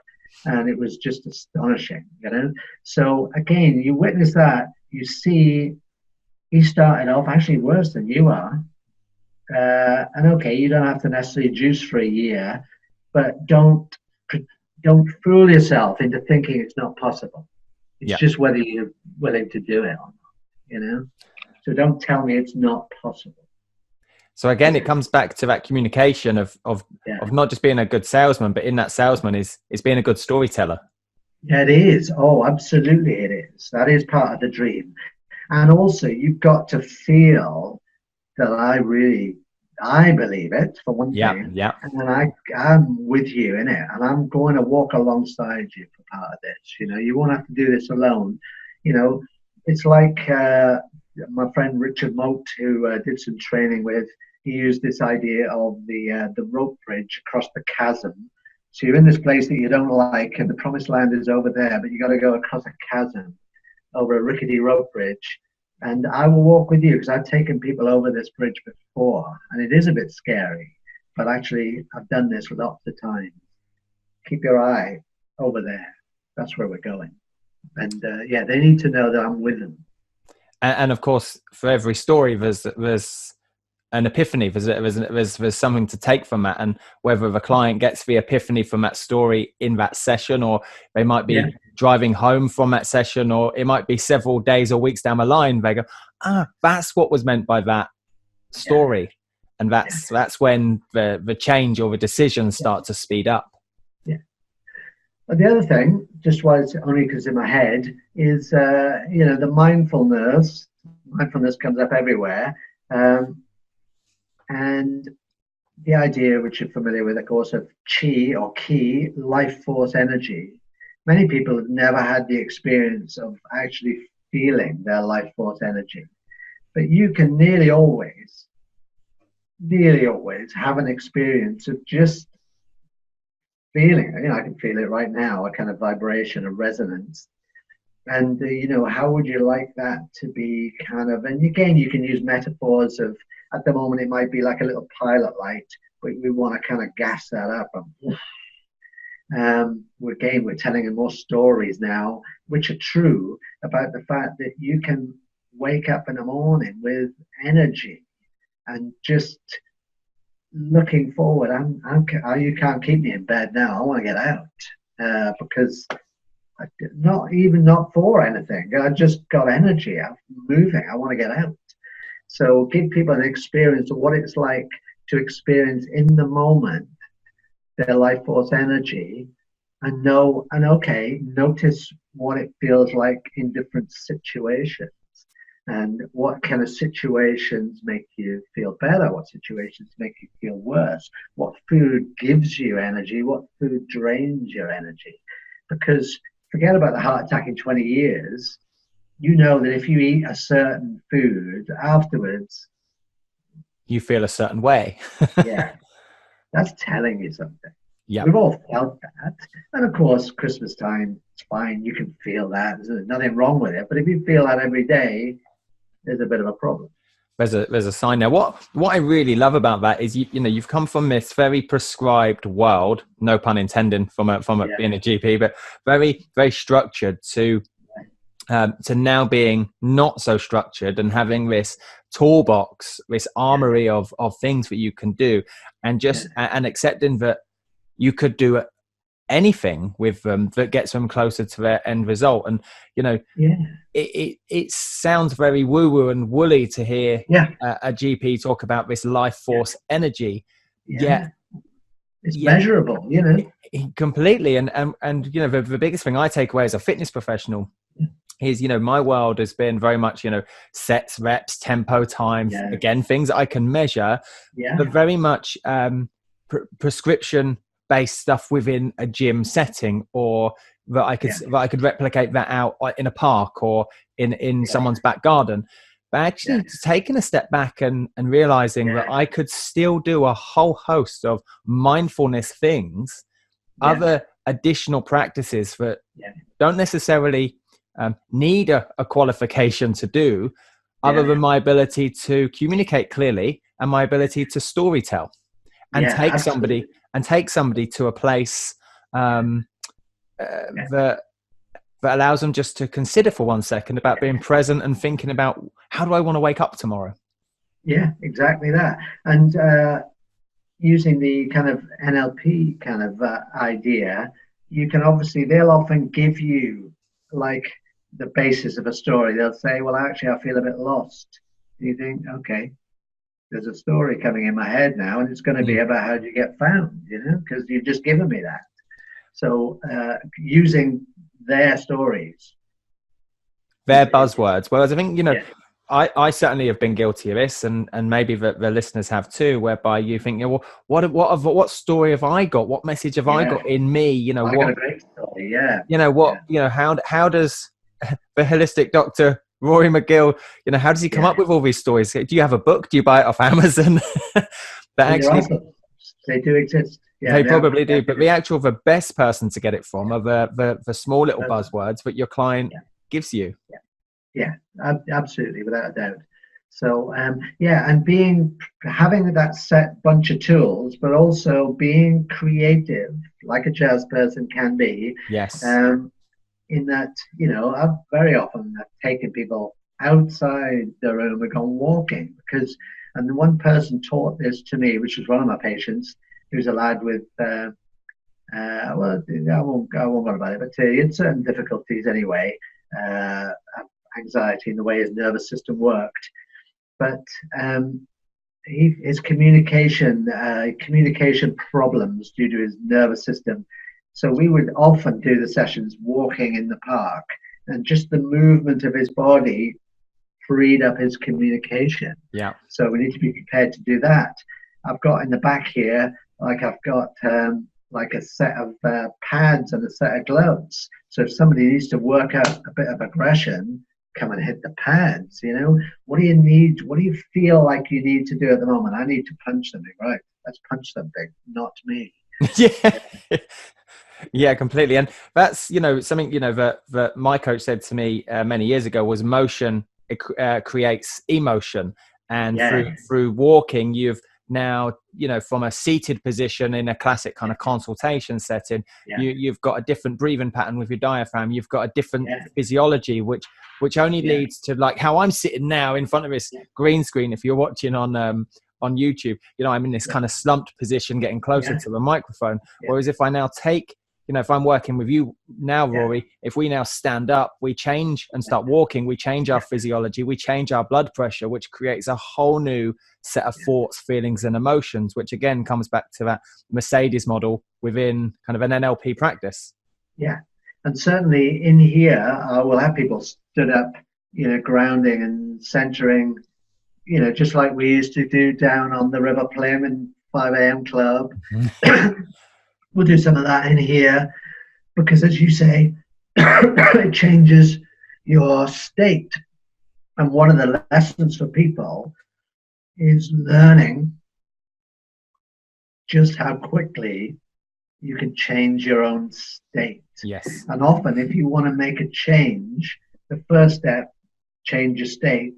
and it was just astonishing, So again, you witness that, you see he started off actually worse than you are. And okay, you don't have to necessarily juice for a year, but don't fool yourself into thinking it's not possible. It's just whether you're willing to do it or not, So don't tell me it's not possible. So again, it comes back to that communication of not just being a good salesman, but in that salesman is being a good storyteller. Yeah, it is. Oh, absolutely it is. That is part of the dream. And also you've got to feel that I believe it, for one thing. Yeah. And then I'm with you in it, and I'm going to walk alongside you for part of this. You won't have to do this alone. It's like my friend Richard Moat, who did some training with, he used this idea of the rope bridge across the chasm. So you're in this place that you don't like, and the promised land is over there, but you got to go across a chasm over a rickety rope bridge. And I will walk with you because I've taken people over this bridge before, and it is a bit scary, but actually I've done this lots of times. Keep your eye over there. That's where we're going. And they need to know that I'm with them. And of course, for every story, there's an epiphany. There's something to take from that, and whether the client gets the epiphany from that story in that session, or they might be driving home from that session, or it might be several days or weeks down the line, they go, that's what was meant by that. story. And that's when the change or the decisions start to speed up. Yeah. But the other thing, just why it's only because in my head, is the mindfulness. Mindfulness comes up everywhere, and the idea, which you're familiar with, of course, of chi or ki, life force energy. Many people have never had the experience of actually feeling their life force energy, but you can nearly always have an experience of just feeling. I can feel it right now, a kind of vibration, a resonance. And how would you like that to be kind of? And again, you can use metaphors of, at the moment it might be like a little pilot light, but we want to kind of gas that up. We're telling them more stories now, which are true, about the fact that you can wake up in the morning with energy and just looking forward. You can't keep me in bed now. I want to get out because not for anything. I just got energy. I'm moving. I want to get out. So give people an experience of what it's like to experience in the moment their life force energy, and notice what it feels like in different situations, and what kind of situations make you feel better, what situations make you feel worse, what food gives you energy, what food drains your energy. Because forget about the heart attack in 20 years. You know that if you eat a certain food afterwards, you feel a certain way. Yeah, that's telling you something. Yeah, we've all felt that. And of course, Christmas time, it's fine. You can feel that. There's nothing wrong with it. But if you feel that every day, there's a bit of a problem. There's a sign there. What I really love about that is you've come from this very prescribed world, no pun intended, from being a GP, but very, very structured to now being not so structured and having this toolbox, this armory of things that you can do, and just and accepting that you could do anything with them that gets them closer to their end result. And it sounds very woo-woo and woolly to hear a GP talk about this life force energy. It's measurable, completely. And the biggest thing I take away as a fitness professional is, my world has been very much, sets, reps, tempo, time, again, things that I can measure, but very much prescription based stuff within a gym setting, or that I could replicate that out in a park or in someone's back garden. But actually taking a step back and realizing that I could still do a whole host of mindfulness things, other additional practices that don't necessarily need a qualification to do, other than my ability to communicate clearly and my ability to storytell, and take somebody to a place that allows them just to consider for 1 second about being present and thinking about, how do I want to wake up tomorrow? Yeah, exactly that. And using the kind of NLP kind of idea, they'll often give you like the basis of a story. They'll say, well, actually, I feel a bit lost. You think, okay, there's a story coming in my head now, and it's going to be about how you get found, because you've just given me that. So using their stories, their buzzwords. Whereas I think, I certainly have been guilty of this, and maybe the listeners have too, whereby you think, well, what story have I got? What message have I got in me? I got a great story. How does the holistic doctor Rory McGill, how does he come up with all these stories? Do you have a book? Do you buy it off Amazon? They do exist. They probably do. But the best person to get it from are the small little buzzwords that your client gives you. Yeah, absolutely, without a doubt. So, and having that set bunch of tools, but also being creative, like a jazz person can be. Yes. In that, I've very often taken people outside the room and gone walking, and the one person taught this to me, which was one of my patients, who's a lad with, I won't go about it, but he had certain difficulties anyway, anxiety in the way his nervous system worked. But his communication problems due to his nervous system. So we would often do the sessions walking in the park, and just the movement of his body freed up his communication. Yeah. So we need to be prepared to do that. I've got in the back here, like I've got like a set of pads and a set of gloves. So if somebody needs to work out a bit of aggression, come and hit the pads. You know, what do you need? What do you feel like you need to do at the moment? I need to punch something. Right, let's punch something, not me. Yeah. Yeah, completely. And that's, you know, something, you know, that my coach said to me many years ago was motion creates emotion. And through walking, you've now, you know, from a seated position in a classic kind of consultation setting, you've got a different breathing pattern with your diaphragm. You've got a different physiology, which only leads to, like how I'm sitting now in front of this green screen. If you're watching on YouTube, you know, I'm in this kind of slumped position, getting closer to the microphone. Whereas if I now take, you know, if I'm working with you now, Rory, if we now stand up, we change and start walking, we change our physiology, we change our blood pressure, which creates a whole new set of thoughts, feelings, and emotions, which again comes back to that Mercedes model within kind of an NLP practice. Yeah. And certainly in here, I will have people stood up, you know, grounding and centering, you know, just like we used to do down on the River Plym in 5 a.m. Club. We'll do some of that in here because, as you say, it changes your state. And one of the lessons for people is learning just how quickly you can change your own state. Yes. And often, if you want to make a change, the first step, change your state,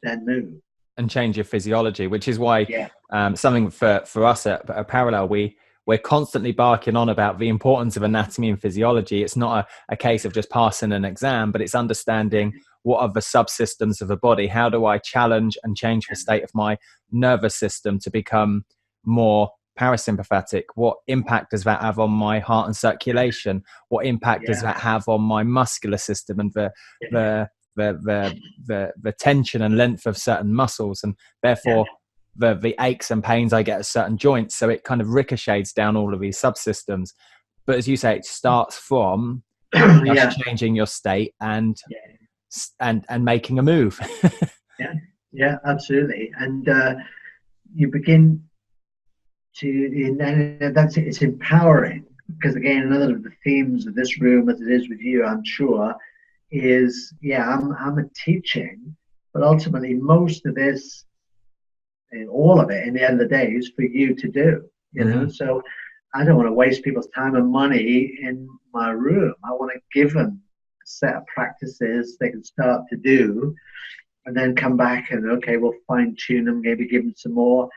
then move. And change your physiology, which is why something for us at Parallel, we're constantly barking on about the importance of anatomy and physiology. It's not a case of just passing an exam, but it's understanding what are the subsystems of the body. How do I challenge and change the state of my nervous system to become more parasympathetic? What impact does that have on my heart and circulation? What impact does that have on my muscular system and the tension and length of certain muscles, and therefore the aches and pains I get at certain joints? So it kind of ricochets down all of these subsystems. But as you say, it starts from just changing your state and making a move. Yeah, absolutely. And you begin to, and that's it. It's empowering, because again, another of the themes of this room, as it is with you, I'm sure, is I'm a teaching, but ultimately most of this, all of it, in the end of the day, is for you to do. You know, so I don't want to waste people's time and money in my room. I want to give them a set of practices they can start to do, and then come back and we'll fine tune them, maybe give them some more.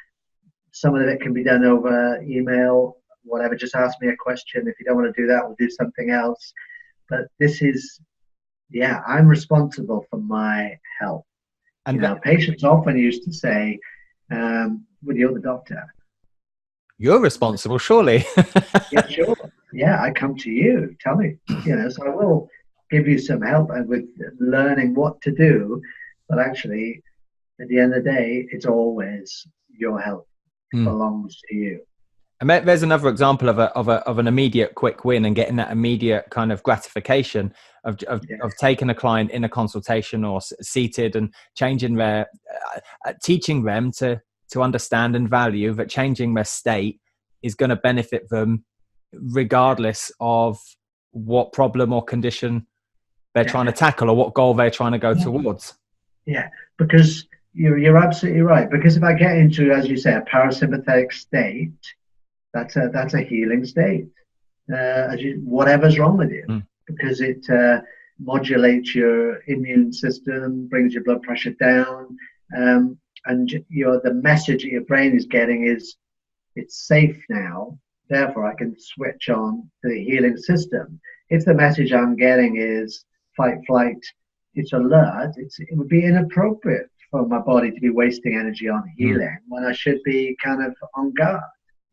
Some of it can be done over email, whatever. Just ask me a question. If you don't want to do that, we'll do something else. But this is, I'm responsible for my health. And patients often used to say, well, you're the doctor. You're responsible, surely. Yeah, sure. Yeah, I come to you. Tell me. So I will give you some help with learning what to do. But actually, at the end of the day, it's always your health belongs to you. And there's another example of an immediate quick win and getting that immediate kind of gratification of taking a client in a consultation or seated and changing their, teaching them to understand and value that changing their state is going to benefit them regardless of what problem or condition they're trying to tackle or what goal they're trying to go towards. Yeah, because you're absolutely right. Because if I get into, as you say, a parasympathetic state, that's a healing state. Whatever's wrong with you, because it modulates your immune system, brings your blood pressure down, and the message that your brain is getting is it's safe now. Therefore, I can switch on to the healing system. If the message I'm getting is fight, flight, it's alert, it would be inappropriate for my body to be wasting energy on healing when I should be kind of on guard.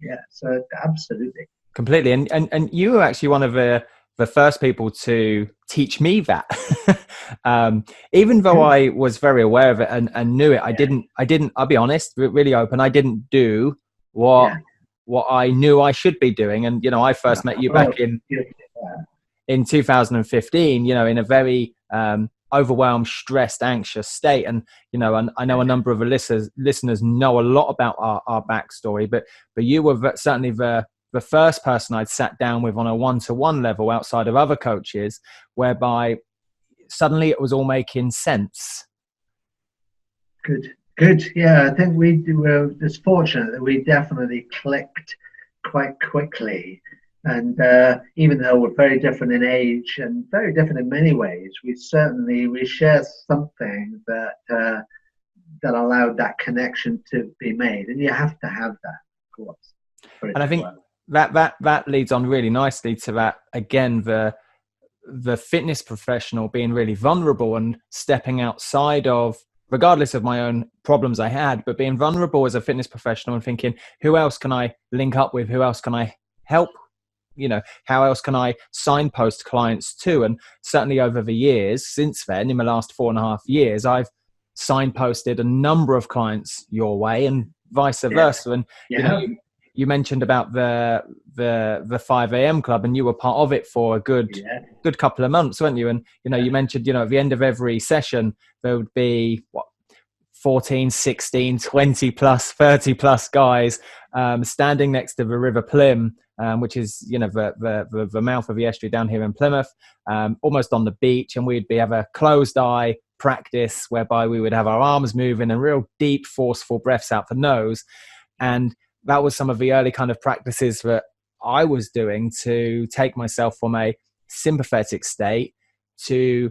Yeah, so absolutely. Completely. And you were actually one of the the first people to teach me that. Even though I was very aware of it and knew it, I didn't, I'll be honest, really open. I didn't do what I knew I should be doing. And, I first met you back in 2015, in a very overwhelmed, stressed, anxious state. And, and I know a number of listeners know a lot about our backstory, but you were certainly the first person I'd sat down with on a one-to-one level outside of other coaches, whereby suddenly it was all making sense. Good. Yeah, I think we were just fortunate that we definitely clicked quite quickly. And even though we're very different in age and very different in many ways, we share something that allowed that connection to be made. And you have to have that, of course. And I think that leads on really nicely to that, again, the fitness professional being really vulnerable and stepping outside of, regardless of my own problems I had, but being vulnerable as a fitness professional and thinking, who else can I link up with? Who else can I help? How else can I signpost clients to? And certainly over the years since then, in the last 4.5 years, I've signposted a number of clients your way and vice versa. And, you mentioned about the 5 a.m. club, and you were part of it for a good couple of months, weren't you? And, you mentioned, at the end of every session, there would be 14, 16, 20 plus, 30 plus guys standing next to the River Plym, which is, the mouth of the estuary down here in Plymouth, almost on the beach. And we'd have a closed eye practice whereby we would have our arms moving and real deep, forceful breaths out the nose. And that was some of the early kind of practices that I was doing to take myself from a sympathetic state to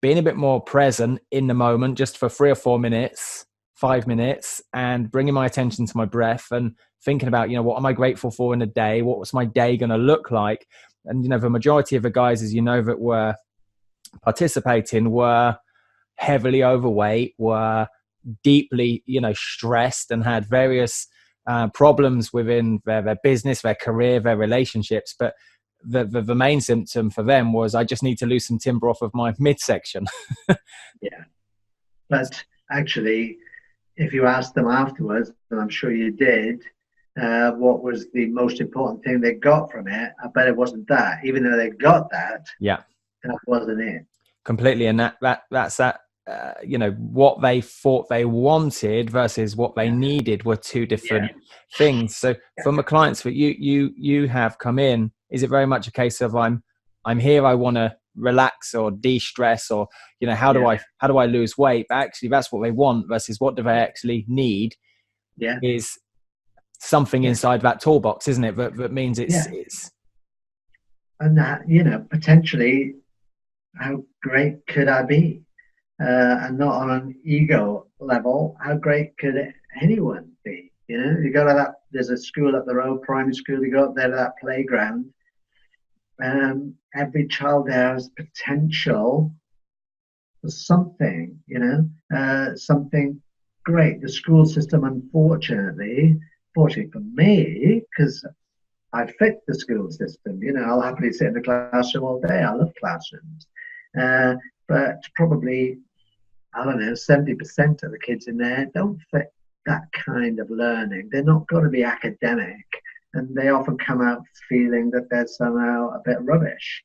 being a bit more present in the moment, just for 3 or 4 minutes, 5 minutes, and bringing my attention to my breath and thinking about, what am I grateful for in a day? What was my day going to look like? And, the majority of the guys, as that were participating were heavily overweight, were deeply, stressed, and had various problems within their business, their career, their relationships. But the main symptom for them was, I just need to lose some timber off of my midsection. But actually, if you asked them afterwards, and I'm sure you did, what was the most important thing they got from it, I bet it wasn't that. Even though they got that, that wasn't it. Completely. And that's that. What they thought they wanted versus what they needed were two different things. So from the clients that you have come in, is it very much a case of I'm here, I want to relax or de-stress, or how do I lose weight? But actually, that's what they want versus what do they actually need. Is something inside that toolbox, isn't it? That means it's and that potentially, how great could I be? And not on an ego level, how great could anyone be? You go to that, there's a school up the road, primary school, you go up there to that playground. Every child there has potential for something, something great. The school system, unfortunately for me, because I fit the school system, I'll happily sit in the classroom all day. I love classrooms. But probably, 70% of the kids in there don't fit that kind of learning. They're not going to be academic, and they often come out feeling that they're somehow a bit rubbish.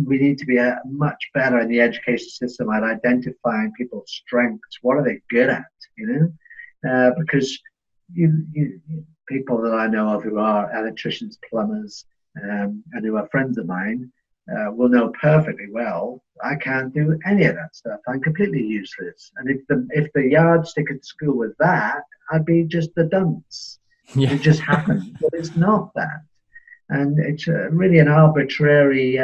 We need to be much better in the education system at identifying people's strengths. What are they good at? Because people that I know of who are electricians, plumbers, and who are friends of mine, will know perfectly well, I can't do any of that stuff. I'm completely useless. And if the yardstick at school was that, I'd be just a dunce. It just happens, but it's not that. And it's really an arbitrary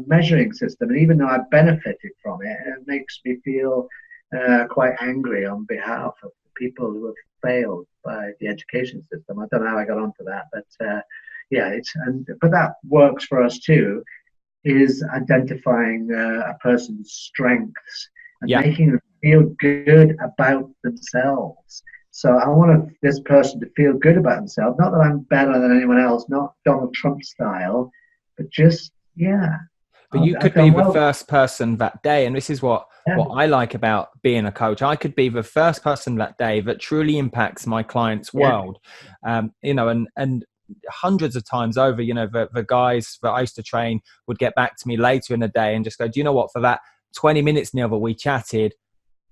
measuring system. And even though I benefited from it, it makes me feel quite angry on behalf of the people who have failed by the education system. I don't know how I got onto that, but but that works for us too. Is identifying a person's strengths and making them feel good about themselves. So I want this person to feel good about themselves. Not that I'm better than anyone else, not Donald Trump style, but just, yeah. But you I've could done be the well. first person that day, and this is what I like about being a coach. I could be the first person that day that truly impacts my client's world, you know, and hundreds of times over, you know, the guys that I used to train would get back to me later in the day and just go, do you know what, for that 20 minutes, Neil, that we chatted,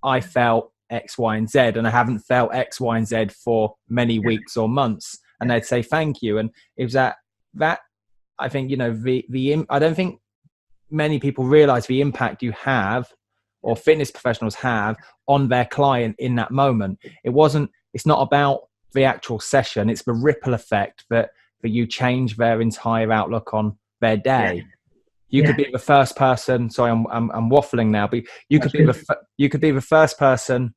I felt X, Y, and Z, and I haven't felt X, Y, and Z for many weeks or months. And they'd say, thank you. And it was that I think, you know, I don't think many people realize the impact you have, or fitness professionals have, on their client in that moment. It's not about the actual session, it's the ripple effect that you change their entire outlook on their day. You could be the first person, sorry, I'm waffling now, but you could be the first person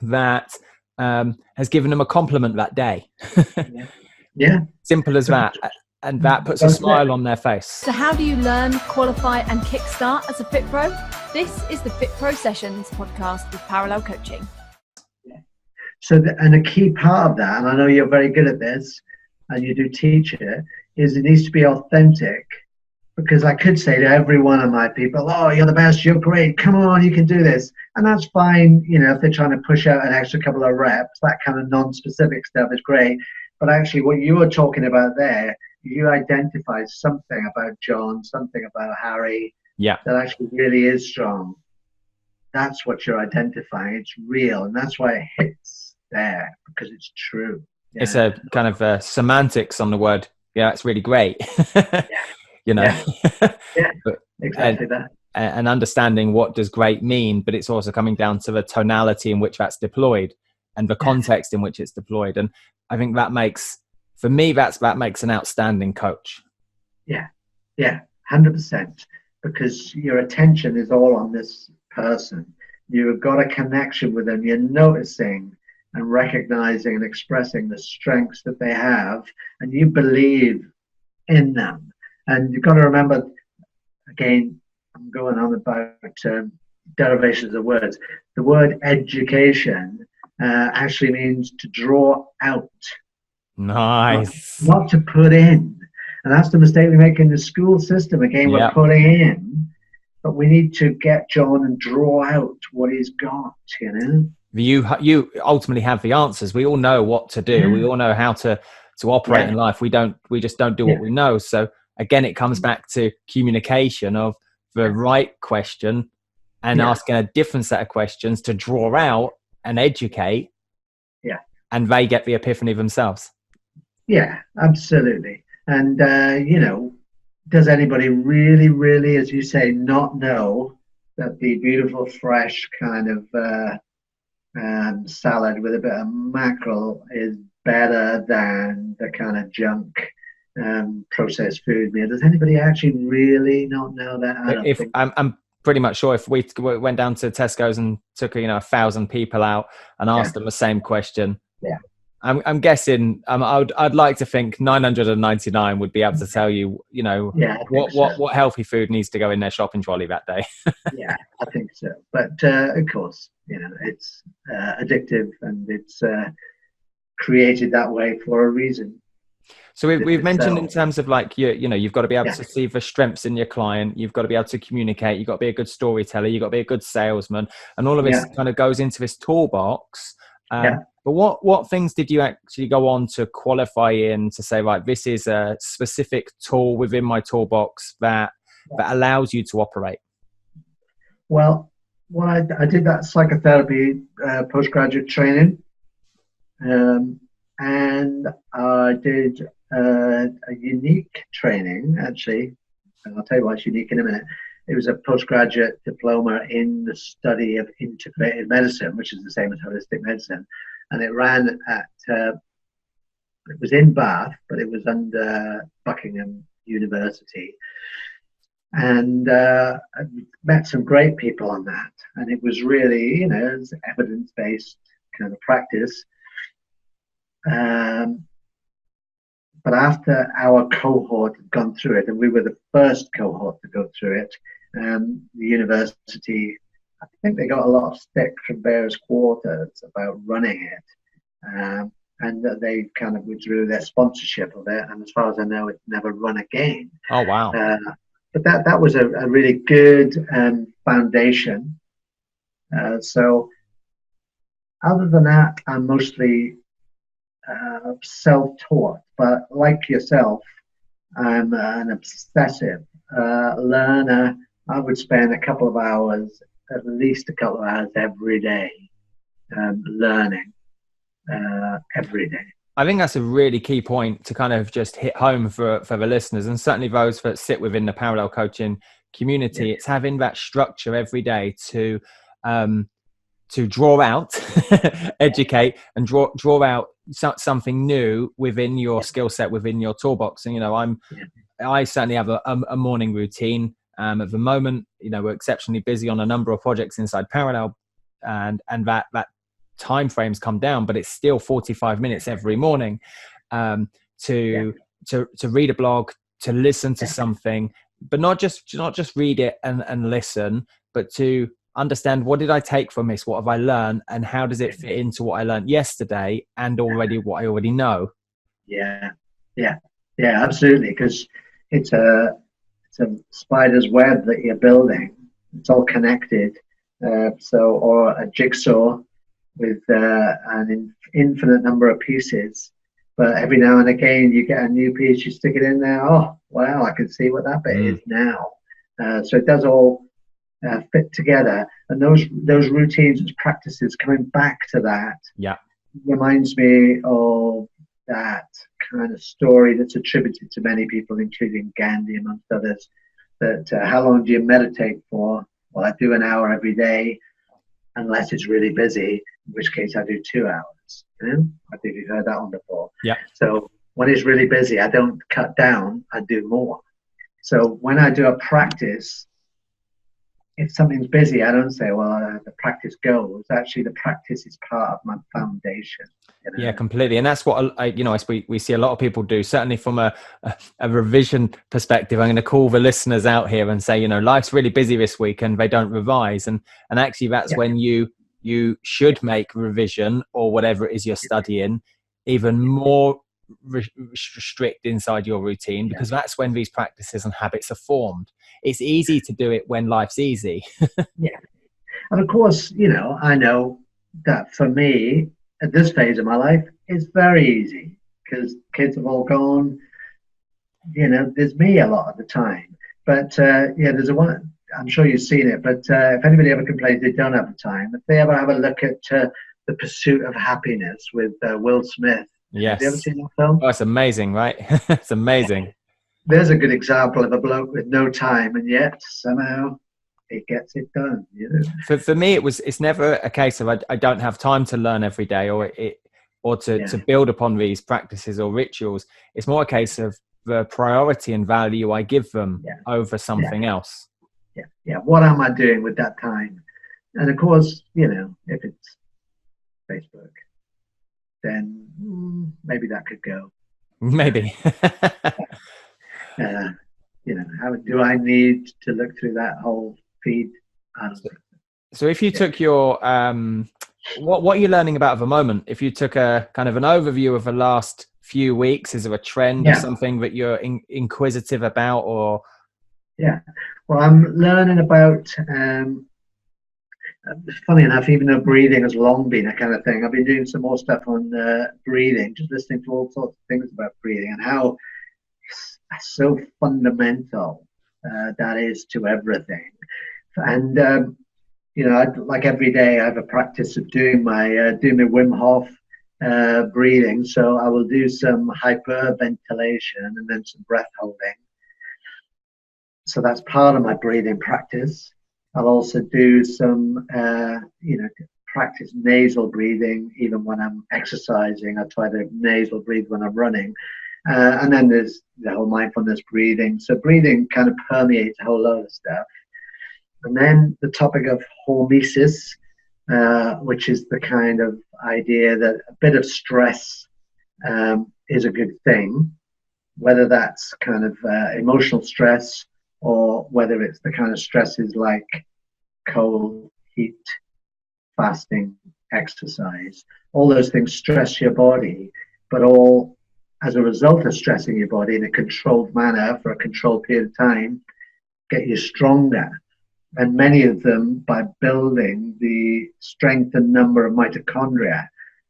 that has given them a compliment that day. Simple as that. And that puts a smile on their face. So how do you learn, qualify and kickstart as a Fit Pro? This is the Fit Pro Sessions podcast with Parallel Coaching. So, and a key part of that, and I know you're very good at this, and you do teach it, is it needs to be authentic. Because I could say to every one of my people, oh, you're the best, you're great, come on, you can do this. And that's fine, you know, if they're trying to push out an extra couple of reps, that kind of non-specific stuff is great. But actually what you were talking about there, you identify something about John, something about Harry, that actually really is strong. That's what you're identifying. It's real. And that's why it hits there, because it's true. It's a kind of semantics on the word. Yeah, it's really great. You know, exactly that. And understanding what does great mean, but it's also coming down to the tonality in which that's deployed and the context in which it's deployed. And I think that makes, for me, that makes an outstanding coach. Yeah, 100%. Because your attention is all on this person. You've got a connection with them. You're noticing and recognizing and expressing the strengths that they have, and you believe in them. And you've got to remember, again, I'm going on about derivations of words. The word education actually means to draw out. Nice. Not to put in. And that's the mistake we make in the school system. Again, we're putting in, but we need to get John and draw out what he's got, you know? You ultimately have the answers. We all know what to do. We all know how to operate in life. We just don't do what we know. So again, it comes back to communication of the right question and asking a different set of questions to draw out and educate. Yeah. And they get the epiphany themselves. Yeah, absolutely. And, you know, does anybody really, really, as you say, not know that the beautiful, fresh kind of salad with a bit of mackerel is better than the kind of junk processed food meal? Does anybody actually really not know that? I'm pretty much sure if we went down to Tesco's and took 1,000 people out and asked them the same question, I'm guessing I'd like to think 999 would be able to tell you, what healthy food needs to go in their shopping trolley that day. Yeah, I think so. But of course, it's addictive and it's created that way for a reason. So we've mentioned in terms of you've got to be able to see the strengths in your client. You've got to be able to communicate. You've got to be a good storyteller. You've got to be a good salesman. And all of this kind of goes into this toolbox. But what things did you actually go on to qualify in to say, right, this is a specific tool within my toolbox that allows you to operate? Well, I did that psychotherapy postgraduate training. And I did a unique training, actually, and I'll tell you why it's unique in a minute. It was a postgraduate diploma in the study of integrative medicine, which is the same as holistic medicine. And it ran at, it was in Bath, but it was under Buckingham University. And I met some great people on that. And it was really, it was evidence-based kind of practice. But after our cohort had gone through it, and we were the first cohort to go through it, the university, I think they got a lot of stick from various quarters about running it. and they kind of withdrew their sponsorship of it. And as far as I know, it's never run again. Oh, wow. But that was a really good foundation. So other than that, I'm mostly self-taught, but like yourself, I'm an obsessive learner. I would spend at least a couple of hours every day learning every day. I think that's a really key point to kind of just hit home for the listeners, and certainly those that sit within the parallel coaching community. It's having that structure every day to draw out, educate, and draw out something new within your skill set, within your toolbox. And I certainly have a morning routine. At the moment, we're exceptionally busy on a number of projects inside Parallel, and that time frames come down, but it's still 45 minutes every morning to read a blog, to listen to something, but not just read it and listen, but to understand, what did I take from this? What have I learned? And how does it fit into what I learned yesterday and what I already know? Yeah, absolutely. Because it's a spider's web that you're building. It's all connected. Or a jigsaw with an infinite number of pieces. But every now and again, you get a new piece, you stick it in there. Oh, wow, I can see what that bit is now. So it does all fit together. And those routines, those practices, coming back to that, reminds me of that kind of story that's attributed to many people, including Gandhi, amongst others, that how long do you meditate for? Well, I do an hour every day, unless it's really busy, in which case I do 2 hours. I think you've heard that one before. Yeah. So when it's really busy, I don't cut down, I do more. So when I do a practice, if something's busy, I don't say, well, the practice goes. Actually, the practice is part of my foundation. Yeah, completely. And that's what we see a lot of people do, certainly from a revision perspective. I'm going to call the listeners out here and say, life's really busy this week and they don't revise. And actually that's when you should make revision, or whatever it is you're studying, even more strict inside your routine, because that's when these practices and habits are formed. It's easy to do it when life's easy. And of course, I know that for me, at this phase of my life, it's very easy because kids have all gone. There's me a lot of the time. But there's one. I'm sure you've seen it. But if anybody ever complains they don't have the time, if they ever have a look at The Pursuit of Happiness with Will Smith. Yes. Have you ever seen that film? Oh, it's amazing, right? It's amazing. There's a good example of a bloke with no time, and yet somehow it gets it done. For me, it's never a case of I don't have time to learn every day, or to build upon these practices or rituals. It's more a case of the priority and value I give them over something else. Yeah. What am I doing with that time? And of course, if it's Facebook, then maybe that could go. Maybe. How do I need to look through that whole feed? So if you took your what are you learning about at the moment? If you took a kind of an overview of the last few weeks, is there a trend or something that you're inquisitive about? Or well, I'm learning about funny enough, even though breathing has long been a kind of thing, I've been doing some more stuff on breathing, just listening to all sorts of things about breathing and how so fundamental that is to everything. And like every day, I have a practice of doing my Wim Hof breathing. So I will do some hyperventilation and then some breath holding. So that's part of my breathing practice. I'll also do some, practice nasal breathing. Even when I'm exercising, I try to nasal breathe when I'm running. And then there's the whole mindfulness breathing. So breathing kind of permeates a whole lot of stuff. And then the topic of hormesis, which is the kind of idea that a bit of stress is a good thing, whether that's kind of emotional stress or whether it's the kind of stresses like cold, heat, fasting, exercise. All those things stress your body, but all as a result of stressing your body in a controlled manner for a controlled period of time, get you stronger. And many of them by building the strength and number of mitochondria.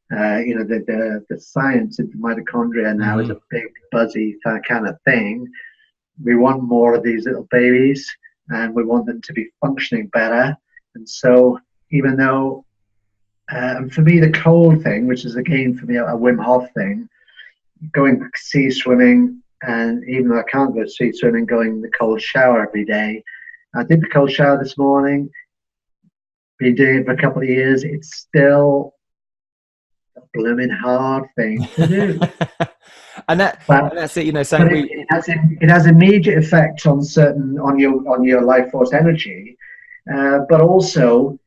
The science of mitochondria now is a big, buzzy kind of thing. We want more of these little babies, and we want them to be functioning better. And so, even though, for me, the cold thing, which is again for me a Wim Hof thing, going sea swimming, and even though I can't go sea swimming, going in the cold shower every day. I did the cold shower this morning. Been doing it for a couple of years. It's still a blooming hard thing to do. and that's it. It has immediate effects on your life force energy, but also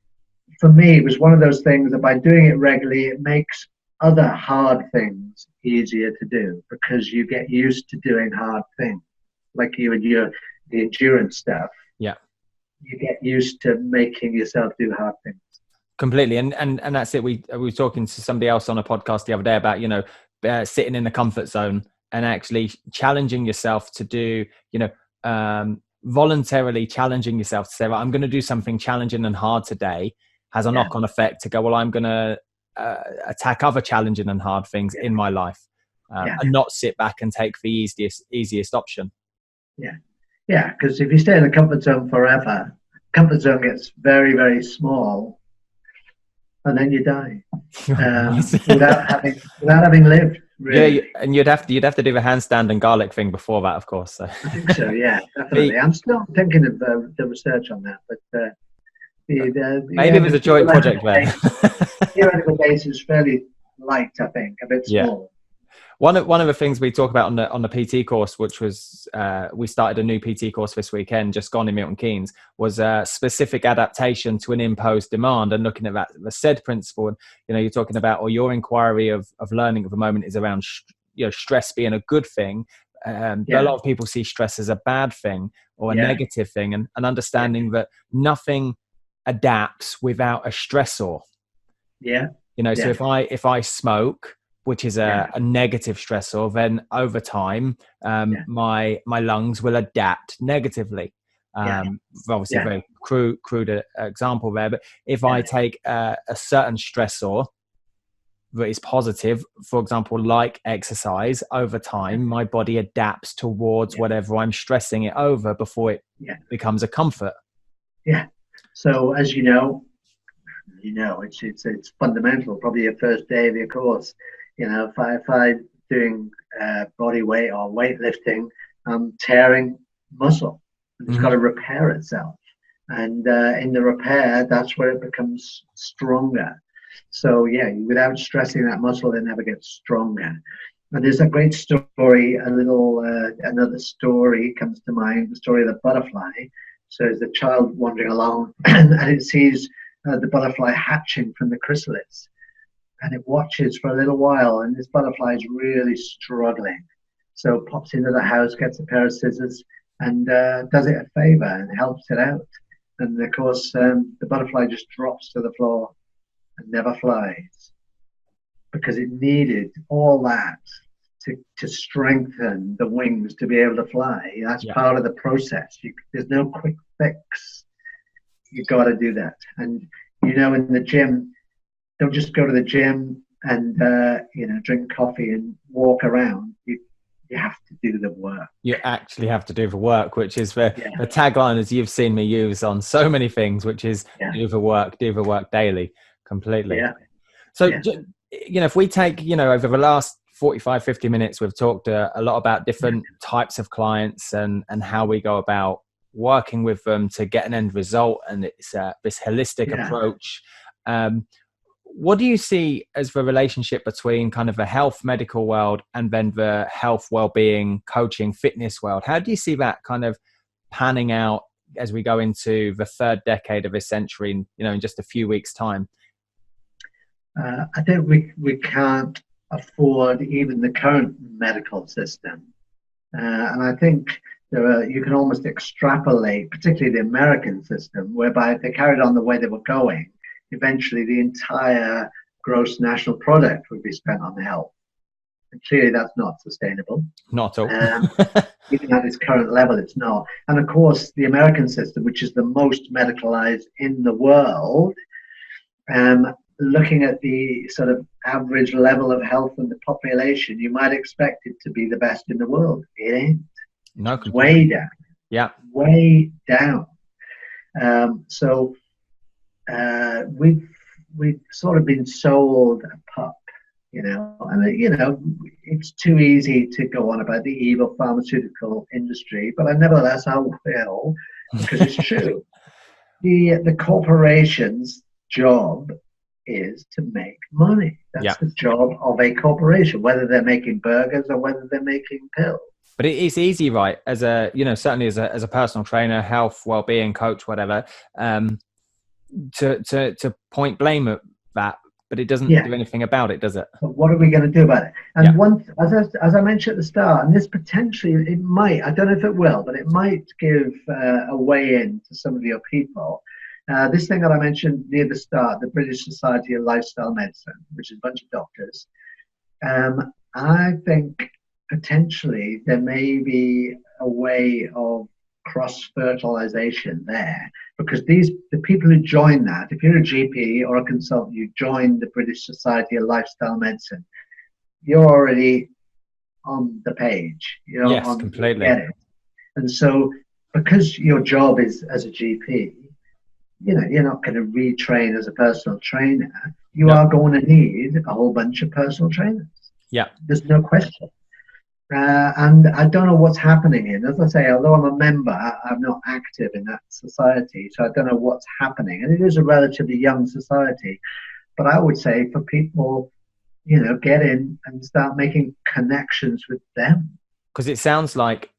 for me, it was one of those things that by doing it regularly, it makes other hard things easier to do because you get used to doing hard things, like the endurance stuff. Yeah, you get used to making yourself do hard things. Completely, and that's it. We were talking to somebody else on a podcast the other day about sitting in the comfort zone and actually challenging yourself to do voluntarily challenging yourself to say, well, I'm going to do something challenging and hard today, has a knock-on effect to go, well, I'm going to attack other challenging and hard things in my life, and not sit back and take the easiest option. Yeah, because if you stay in the comfort zone forever, comfort zone gets very, very small, and then you die without having lived. Really. Yeah, and you'd have to do the handstand and garlic thing before that, of course. So. I think so. Yeah, definitely. I'm still thinking of the research on that, but maybe there's a joint project there. Theoretical base is fairly light, I think, a bit small. One of the things we talk about on the PT course, which was we started a new PT course this weekend, just gone in Milton Keynes, was specific adaptation to an imposed demand, and looking at that the SAID principle. And you're talking about, or your inquiry of learning at the moment is around stress being a good thing. A lot of people see stress as a bad thing or a negative thing, and understanding that nothing adapts without a stressor. So if I smoke, which is a negative stressor, then over time, my lungs will adapt negatively. Obviously, a very crude example there. But if I take a certain stressor that is positive, for example, like exercise, over time, my body adapts towards whatever I'm stressing it over before it becomes a comfort. Yeah. So as you know, it's fundamental. Probably your first day of your course. If I'm doing body weight or weightlifting, I'm tearing muscle. It's got to repair itself. And in the repair, that's where it becomes stronger. So, without stressing that muscle, it never gets stronger. And there's a great story, another story comes to mind, the story of the butterfly. So there's a child wandering along and it sees the butterfly hatching from the chrysalis. And it watches for a little while, and this butterfly is really struggling. So pops into the house, gets a pair of scissors, and does it a favor and helps it out. And of course, the butterfly just drops to the floor and never flies, because it needed all that to strengthen the wings to be able to fly. That's part of the process. There's no quick fix. You got to do that. And in the gym, don't just go to the gym and drink coffee and walk around. You have to do the work. You actually have to do the work, which is the tagline, as you've seen me use on so many things, which is do the work daily, completely. Yeah. So, if we take, over the last 45, 50 minutes, we've talked a lot about different types of clients and how we go about working with them to get an end result. And it's this holistic approach. What do you see as the relationship between kind of the health medical world and then the health, well-being, coaching, fitness world? How do you see that kind of panning out as we go into the third decade of this century, in just a few weeks' time? I think we can't afford even the current medical system. And I think you can almost extrapolate, particularly the American system, whereby if they carried on the way they were going, eventually the entire gross national product would be spent on health. And clearly that's not sustainable. Not at all. Even at its current level, it's not. And of course, the American system, which is the most medicalized in the world, looking at the sort of average level of health in the population, you might expect it to be the best in the world. It ain't. No, it's way down. Yeah. Way down. So we've sort of been sold a pup, you know, and you know, it's too easy to go on about the evil pharmaceutical industry, but nevertheless I will, because it's true. The corporation's job is to make money. That's the job of a corporation, whether they're making burgers or whether they're making pills. But it's easy, right? As a, you know, certainly as a personal trainer, health, well-being coach, whatever, to point blame at that, but it doesn't do anything about it, does it? But what are we going to do about it? And one, as I mentioned at the start, and this potentially, it might, I don't know if it will, but it might give a way in to some of your people. This thing that I mentioned near the start, the British Society of Lifestyle Medicine, which is a bunch of doctors, I think potentially there may be a way of cross-fertilization there, because the people who join that, if you're a GP or a consultant, you join the British Society of Lifestyle Medicine, you're already on the page. You're yes, completely. And so because your job is as a GP, you know, you're not going to retrain as a personal trainer. You are going to need a whole bunch of personal trainers. Yeah. There's no question. And I don't know what's happening in, as I say, although I'm a member, I'm not active in that society, so I don't know what's happening. And it is a relatively young society. But I would say for people, you know, get in and start making connections with them. Because it sounds like,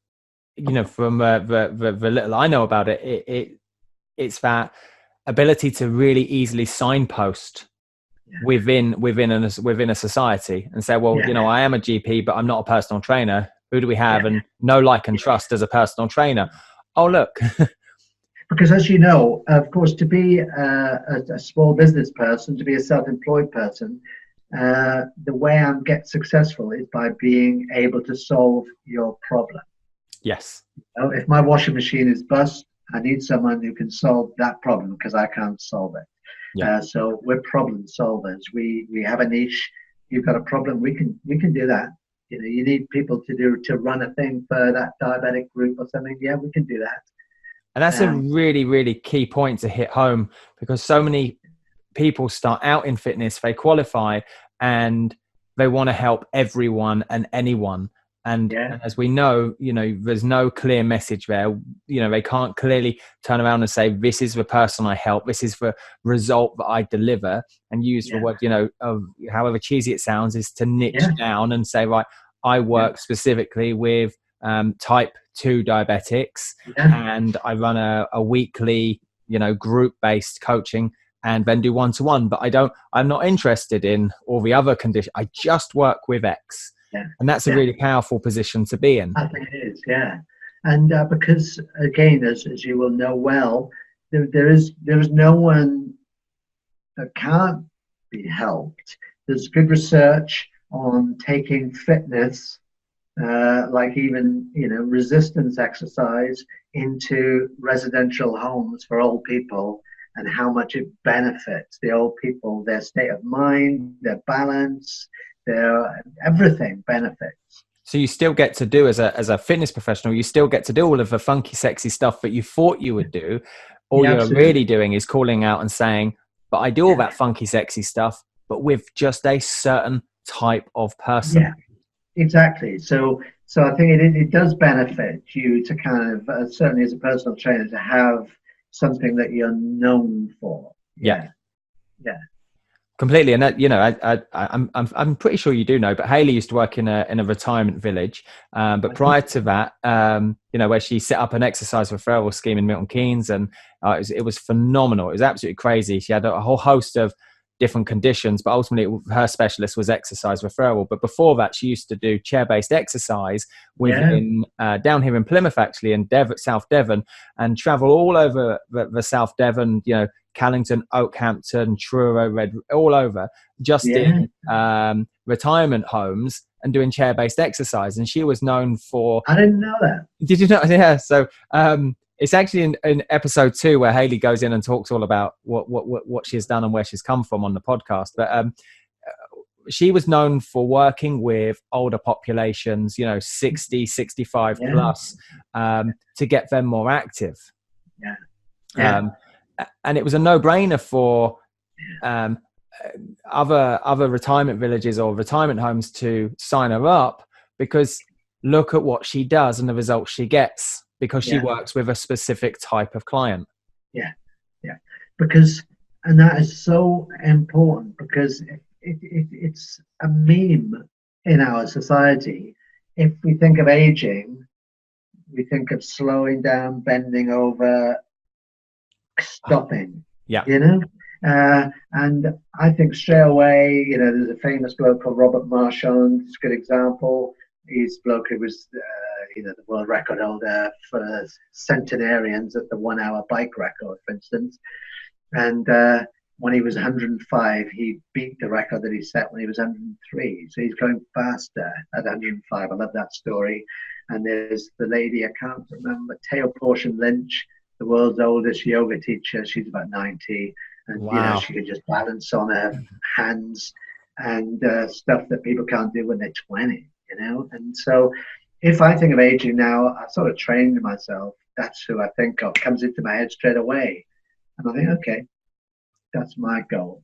you know, from the little I know about it, it's that ability to really easily signpost within a society and say, well, you know, I am a GP, but I'm not a personal trainer. Who do we have? And know, like, and trust as a personal trainer. Oh, look. Because as you know, of course, to be a small business person, to be a self-employed person, the way I get successful is by being able to solve your problem. Yes. You know, if my washing machine is bust, I need someone who can solve that problem because I can't solve it. Yeah. So we're problem solvers. We have a niche. You've got a problem. We can do that. You know, you need people to run a thing for that diabetic group or something. Yeah, we can do that. And that's a really, really key point to hit home, because so many people start out in fitness, they qualify, and they want to help everyone and anyone. And as we know, you know, there's no clear message there. You know, they can't clearly turn around and say, this is the person I help, this is the result that I deliver, and use the word, you know, of however cheesy it sounds, is to niche down and say, right, I work specifically with type 2 diabetics, and I run a weekly, you know, group-based coaching, and then do one-to-one, but I'm not interested in all the other conditions. I just work with X. Yeah. And that's a really powerful position to be in. I think it is, and because again, as you will know well, there is no one that can't be helped. There's good research on taking fitness, like even, you know, resistance exercise, into residential homes for old people, and how much it benefits the old people, their state of mind, their balance. Everything benefits. So you still get to do, as a fitness professional, you still get to do all of the funky, sexy stuff that you thought you would do. All you're really doing is calling out and saying, but I do all that funky, sexy stuff, but with just a certain type of person. Yeah, exactly. So I think it does benefit you to kind of, certainly as a personal trainer, to have something that you're known for. Yeah. Completely. And that, you know, I'm pretty sure you do know, but Hayley used to work in a retirement village. But prior to that, you know, where she set up an exercise referral scheme in Milton Keynes, and it was phenomenal. It was absolutely crazy. She had a whole host of different conditions, but ultimately her specialist was exercise referral. But before that, she used to do chair-based exercise within down here in Plymouth, actually, in South Devon, and travel all over the South Devon, you know, Callington, Oakhampton, Truro, Red, all over, just in retirement homes and doing chair-based exercise. And she was known for... I didn't know that. Did you know? Yeah. So it's actually in episode 2 where Hayley goes in and talks all about what she's done and where she's come from on the podcast. But she was known for working with older populations, 60, 65 plus, to get them more active. And it was a no-brainer for other retirement villages or retirement homes to sign her up, because look at what she does and the results she gets, because she works with a specific type of client. Because, and that is so important, because it's a meme in our society. If we think of aging, we think of slowing down, bending over, stopping. And I think straight away, there's a famous bloke called Robert Marchand. It's a good example. He's a bloke who was the world record holder for centenarians at the 1 hour bike record, for instance. And when he was 105, he beat the record that he set when he was 103. So he's going faster at 105. I love that story. And there's the lady, I can't remember, Teo Portion Lynch, the world's oldest yoga teacher. She's about 90. And, she can just balance on her hands and stuff that people can't do when they're 20, And so if I think of aging now, I sort of trained myself. That's who I think of, comes into my head straight away. And I think, okay, that's my goal.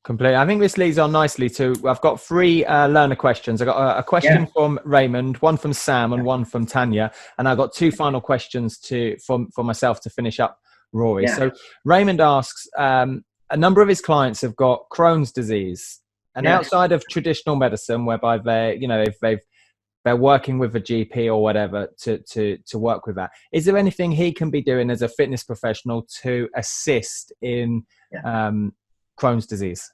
Completely. I think this leads on nicely to, I've got 3 learner questions. I've got a question from Raymond, one from Sam, and one from Tanya. And I've got 2 final questions for myself to finish up, Rory. So Raymond asks, a number of his clients have got Crohn's disease. And outside of traditional medicine, whereby they're working with a GP or whatever to work with that, is there anything he can be doing as a fitness professional to assist in Crohn's disease?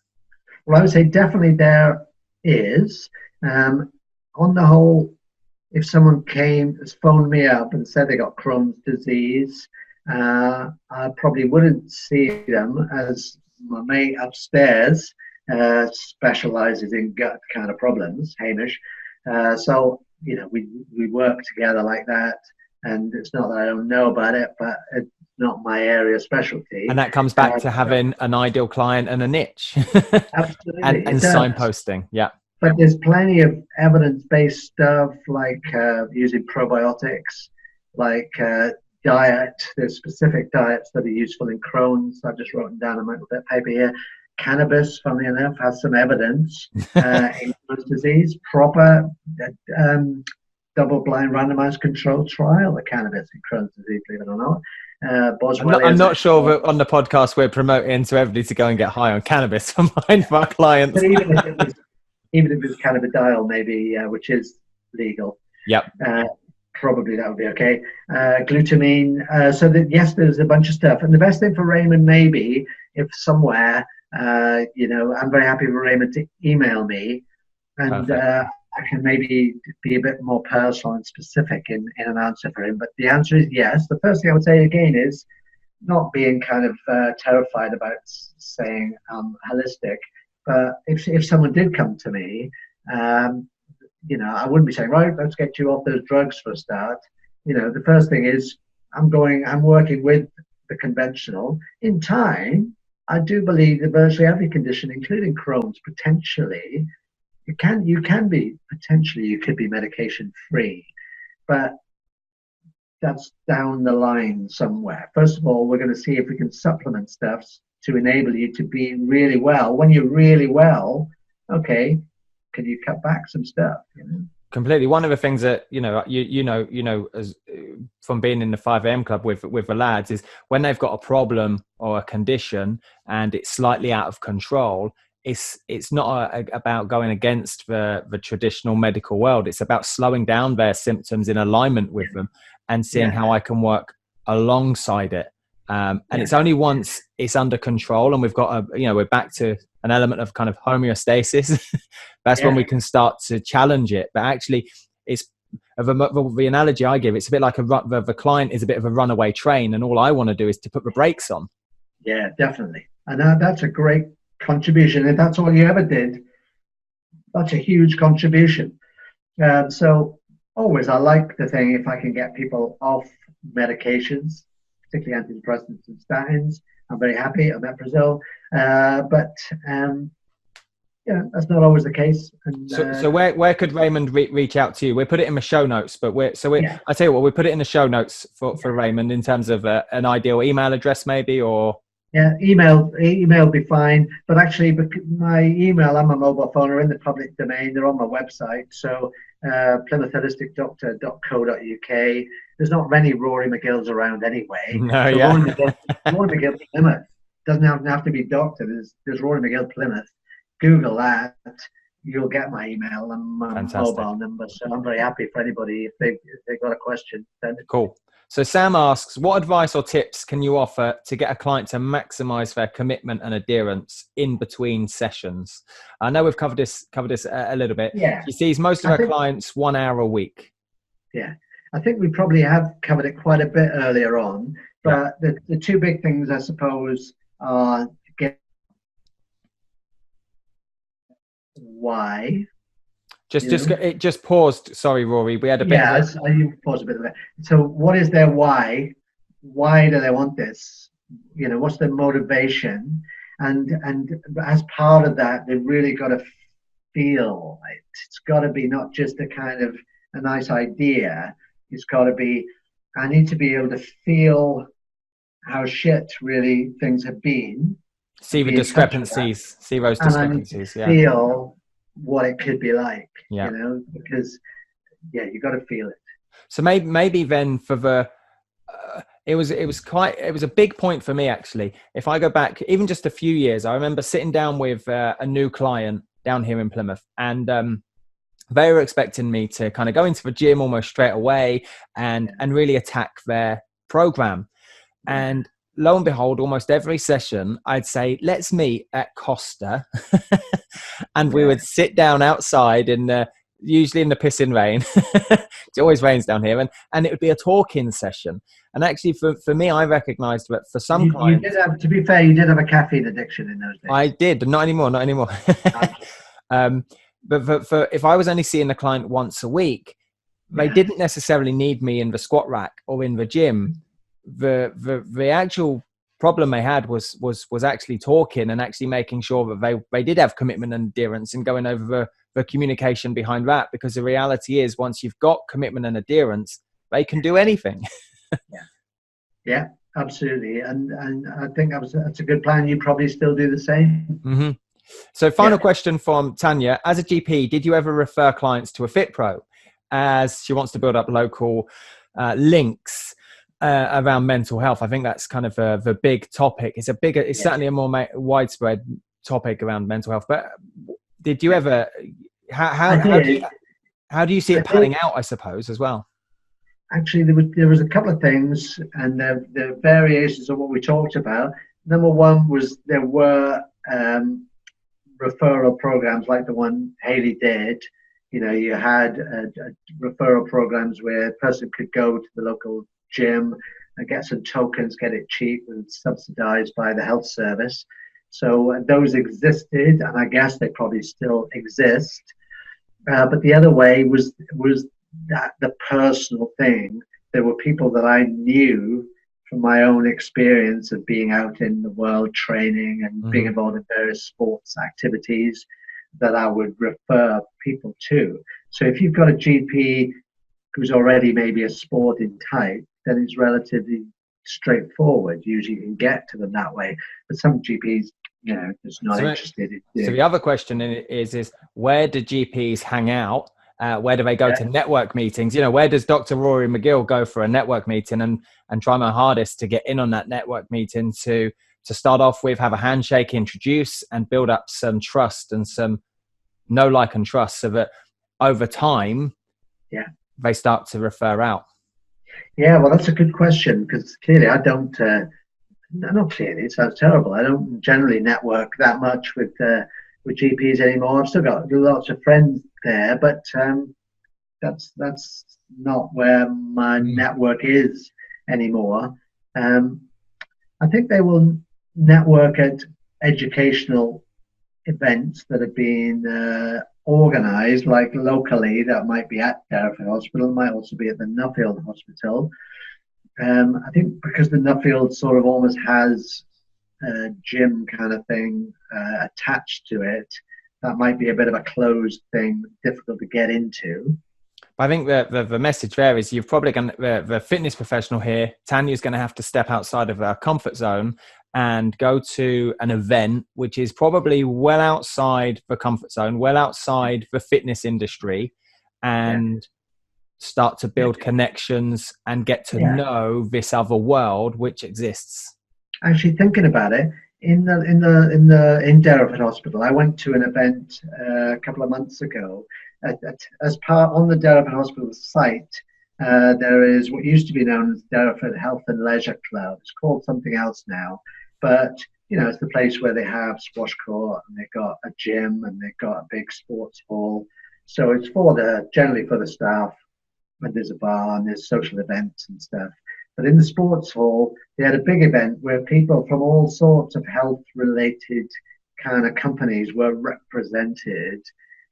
Well, I would say definitely there is. On the whole, if someone phoned me up and said they got Crohn's disease, I probably wouldn't see them, as my mate upstairs specializes in gut kind of problems, Hamish. So, we work together like that. And it's not that I don't know about it, but it's not my area of specialty. And that comes back to having an ideal client and a niche. Absolutely. and signposting. Yeah. But there's plenty of evidence-based stuff, like using probiotics, like diet. There's specific diets that are useful in Crohn's. I've just written down a little bit of paper here. Cannabis, funnily enough, has some evidence in Crohn's disease. Proper double-blind randomized controlled trial of cannabis in Crohn's disease, believe it or not. I'm not sure that on the podcast we're promoting to everybody to go and get high on cannabis for our clients. But even if it's cannabidiol, maybe, which is legal. Yep. Probably that would be okay. Glutamine. So that, yes, there's a bunch of stuff. And the best thing for Raymond, maybe, if somewhere, I'm very happy for Raymond to email me, and I can maybe be a bit more personal and specific in an answer for him. But the answer is yes. The first thing I would say again is not being kind of terrified about saying holistic. But if someone did come to me, I wouldn't be saying, right, let's get you off those drugs for a start. The first thing is I'm working with the conventional. In time, I do believe that virtually every condition, including Crohn's, potentially, you could be medication free, but that's down the line somewhere. First of all, we're going to see if we can supplement stuff to enable you to be really well. When you're really well, okay, can you cut back some stuff? Completely. One of the things that as from being in the 5 a.m. club with the lads is when they've got a problem or a condition and it's slightly out of control, it's not about going against the traditional medical world. It's about slowing down their symptoms in alignment with them and seeing how I can work alongside it. It's only once it's under control and we've got we're back to an element of kind of homeostasis. That's when we can start to challenge it. But actually, it's the analogy I give. It's a bit like the client is a bit of a runaway train, and all I want to do is to put the brakes on. Yeah, definitely. And that's a great contribution. If that's all you ever did, that's a huge contribution. So always, I like the thing if I can get people off medications, particularly antidepressants and statins. I'm very happy. I'm at Brazil, but that's not always the case. And So where could Raymond reach out to you? We put it in the show notes, but yeah. I tell you what, we put it in the show notes for Raymond in terms of an ideal email address, maybe, or. Yeah, email be fine. But actually, my email and my mobile phone are in the public domain. They're on my website. So PlymouthHolisticDoctor.co.uk. There's not many Rory McGills around anyway. No, so yeah. Rory McGill Plymouth doesn't have to be doctor. There's Rory McGill Plymouth. Google that. You'll get my email and my mobile number. So I'm very happy for anybody if they've got a question. Then. Cool. So Sam asks, what advice or tips can you offer to get a client to maximize their commitment and adherence in between sessions? I know we've covered this a little bit. Yeah. She sees most of her clients 1 hour a week. Yeah. I think we probably have covered it quite a bit earlier on. But the two big things, I suppose, are get why. It just paused. Sorry, Rory. We had a bit. You paused a bit of it. So, what is their why? Why do they want this? What's their motivation? And as part of that, they've really got to feel it. It's got to be not just a kind of a nice idea. It's got to be. I need to be able to feel how shit really things have been. See the discrepancies. See those discrepancies. And feel what it could be like, yeah. Because you got to feel it. So maybe then for the it was a big point for me, actually. If I go back even just a few years, I remember sitting down with a new client down here in Plymouth, and they were expecting me to kind of go into the gym almost straight away and really attack their program. And lo and behold, almost every session, I'd say, let's meet at Costa. And we would sit down outside usually in the pissing rain. It always rains down here. And it would be a talking session. And actually, for me, I recognized that for some clients... to be fair, you did have a caffeine addiction in those days. I did. Not anymore. But for if I was only seeing the client once a week, they didn't necessarily need me in the squat rack or in the gym. The actual problem they had was actually talking and actually making sure that they did have commitment and adherence and going over the communication behind that, because the reality is once you've got commitment and adherence, they can do anything. Yeah, absolutely. And I think that's a good plan. You probably still do the same. Mm-hmm. So final question from Tanya. As a GP, did you ever refer clients to a FitPro as she wants to build up local links around mental health? I think that's kind of the big topic. It's certainly a more widespread topic around mental health. But did you ever? How do you see it panning out? I suppose as well. Actually, there was a couple of things, and the variations of what we talked about. Number one was there were referral programs like the one Haley did. You had referral programs where a person could go to the local gym and get some tokens, get it cheap and subsidized by the health service. So those existed, and I guess they probably still exist. But the other way was that the personal thing. There were people that I knew from my own experience of being out in the world training and being involved in various sports activities that I would refer people to. So if you've got a GP who's already maybe a sporting type, then it's relatively straightforward. Usually you can get to them that way. But some GPs, just not interested in. So the other question is where do GPs hang out? Where do they go to network meetings? Where does Dr. Rory McGill go for a network meeting and try my hardest to get in on that network meeting to start off with, have a handshake, introduce and build up some trust and some know, like and trust, so that over time they start to refer out. Yeah, well, that's a good question, because clearly I don't, not clearly, it sounds terrible. I don't generally network that much with GPs anymore. I've still got lots of friends there, but that's not where my network is anymore. I think they will network at educational events that have been organised, like locally, that might be at Derriford Hospital, might also be at the Nuffield Hospital. I think because the Nuffield sort of almost has a gym kind of thing attached to it, that might be a bit of a closed thing, difficult to get into. I think the message there is you've probably going the fitness professional here, Tanya's going to have to step outside of her comfort zone and go to an event which is probably well outside the comfort zone, well outside the fitness industry, and start to build connections and get to know this other world which exists. Actually, thinking about it, in Derriford Hospital, I went to an event a couple of months ago. As part on the Derriford Hospital site, there is what used to be known as Derriford Health and Leisure Club. It's called something else now, but it's the place where they have squash court and they've got a gym and they've got a big sports hall. So it's generally for the staff, and there's a bar and there's social events and stuff. But in the sports hall, they had a big event where people from all sorts of health-related kind of companies were represented,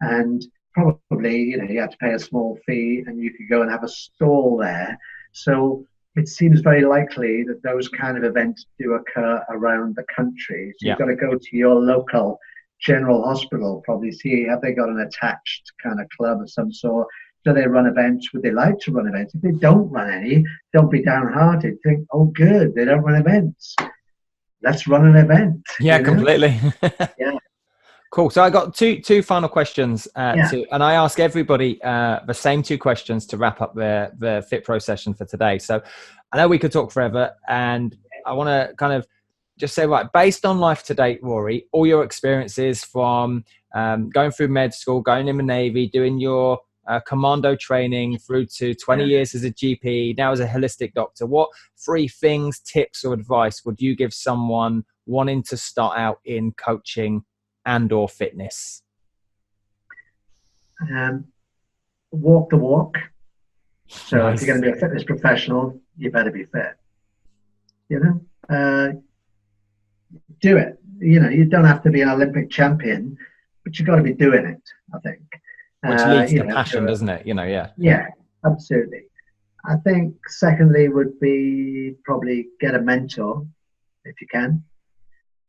and probably, you had to pay a small fee and you could go and have a stall there. So it seems very likely that those kind of events do occur around the country. So you've got to go to your local general hospital, probably see, have they got an attached kind of club of some sort? Do they run events? Would they like to run events? If they don't run any, don't be downhearted. Think, oh, good, they don't run events. Let's run an event. Yeah, completely. Yeah. Cool. So I got two final questions, and I ask everybody the same two questions to wrap up the Fit Pro session for today. So I know we could talk forever, and I want to kind of just say, right, based on life to date, Rory, all your experiences from going through med school, going in the Navy, doing your commando training through to 20 years as a GP, now as a holistic doctor, what 3 things, tips or advice would you give someone wanting to start out in coaching and or fitness? Walk the walk. So Nice. If you're going to be a fitness professional, you better be fit. Do it. You don't have to be an Olympic champion, but you've got to be doing it, I think. Which leads to passion, doesn't it? Yeah, absolutely. I think secondly would be probably get a mentor if you can.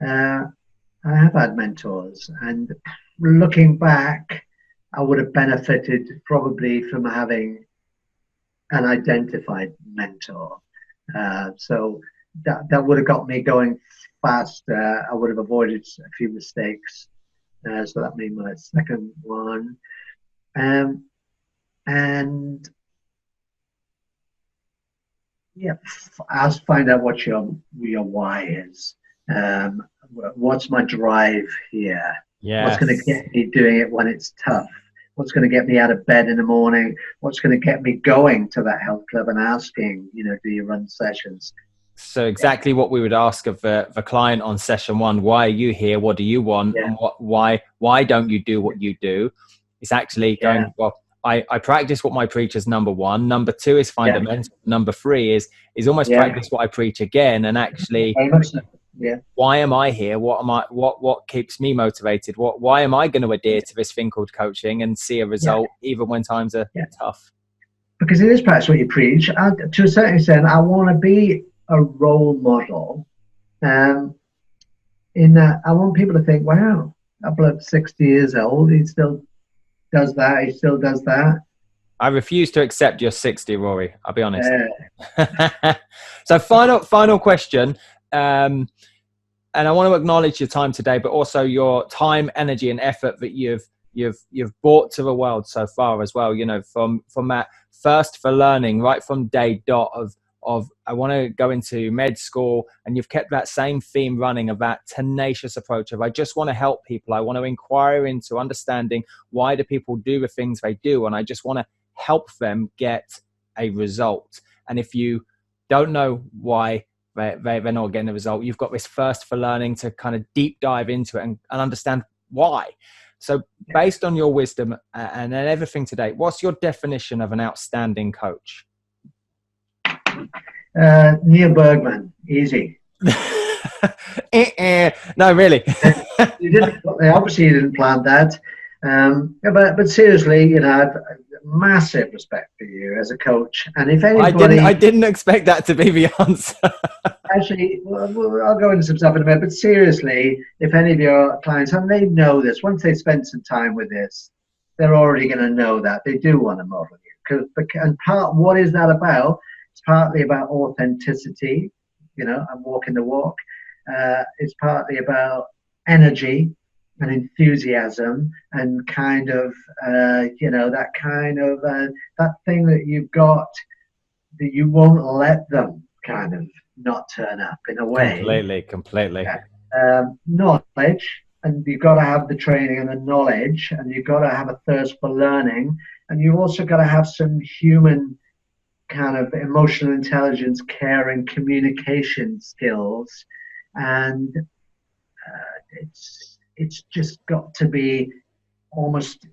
I have had mentors, and looking back, I would have benefited probably from having an identified mentor. So that would have got me going faster. I would have avoided a few mistakes. So that made my second one. And find out what your why is. What's my drive here? Yeah. What's going to get me doing it when it's tough? What's going to get me out of bed in the morning? What's going to get me going to that health club and asking, do you run sessions? So exactly what we would ask of the client on session 1. Why are you here? What do you want? Yeah. And why don't you do what you do? It's actually going, well, I practice what my preach is, number 1. Number 2 is fundamental. Number 3 is almost practice what I preach again. And actually, very much so. Yeah. Why am I here? What keeps me motivated? Why am I going to adhere to this thing called coaching and see a result even when times are tough? Because it is perhaps what you preach. To a certain extent, I want to be a role model. In that, I want people to think, wow, that bloke's 60 years old. He still does that. He still does that. I refuse to accept you're 60, Rory. I'll be honest. So final question. And I want to acknowledge your time today, but also your time, energy, and effort that you've brought to the world so far as well. From that thirst for learning, right from day dot of I want to go into med school, and you've kept that same theme running of that tenacious approach of I just want to help people. I want to inquire into understanding why do people do the things they do, and I just want to help them get a result. And if you don't know why they're not getting the result, you've got this thirst for learning to kind of deep dive into it and understand why. So based on your wisdom and everything to date, what's your definition of an outstanding coach? Neil Bergman, easy. No, really. Obviously you didn't plan that. But seriously, you know, I've massive respect for you as a coach. And if anybody, I didn't expect that to be the answer. Actually, I'll go into some stuff in a minute. But seriously, if any of your clients, and they know this, once they spend some time with this, they're already going to know that they do want to model you. What is that about? It's partly about authenticity, you know, and walking the walk. It's partly about energy and enthusiasm and kind of, you know, that kind of, that thing that you've got that you won't let them kind of not turn up in a way. Completely. Knowledge, and you've got to have the training and the knowledge, and you've got to have a thirst for learning, and you've also got to have some human kind of emotional intelligence, care, and communication skills, and it's just got to be almost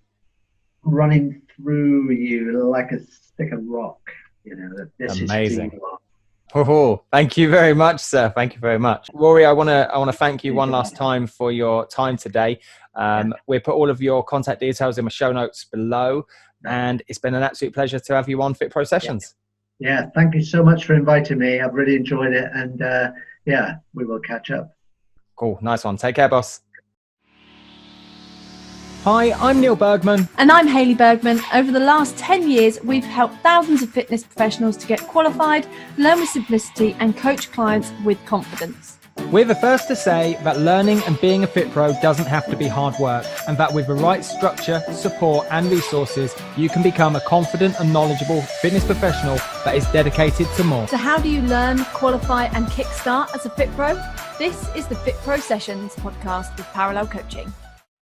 running through you like a stick of rock, you know, that this amazing. Is Oh, thank you very much, sir. Thank you very much. Rory, I want to thank you one last time for your time today. We'll put all of your contact details in my show notes below, and it's been an absolute pleasure to have you on Fit Pro Sessions. Yeah, thank you so much for inviting me. I've really enjoyed it, and yeah, we will catch up. Cool, nice one. Take care, boss. Hi, I'm Neil Bergman. And I'm Hayley Bergman. Over the last 10 years, we've helped thousands of fitness professionals to get qualified, learn with simplicity, and coach clients with confidence. We're the first to say that learning and being a Fit Pro doesn't have to be hard work, and that with the right structure, support, and resources, you can become a confident and knowledgeable fitness professional that is dedicated to more. So how do you learn, qualify, and kickstart as a Fit Pro? This is the Fit Pro Sessions podcast with Parallel Coaching.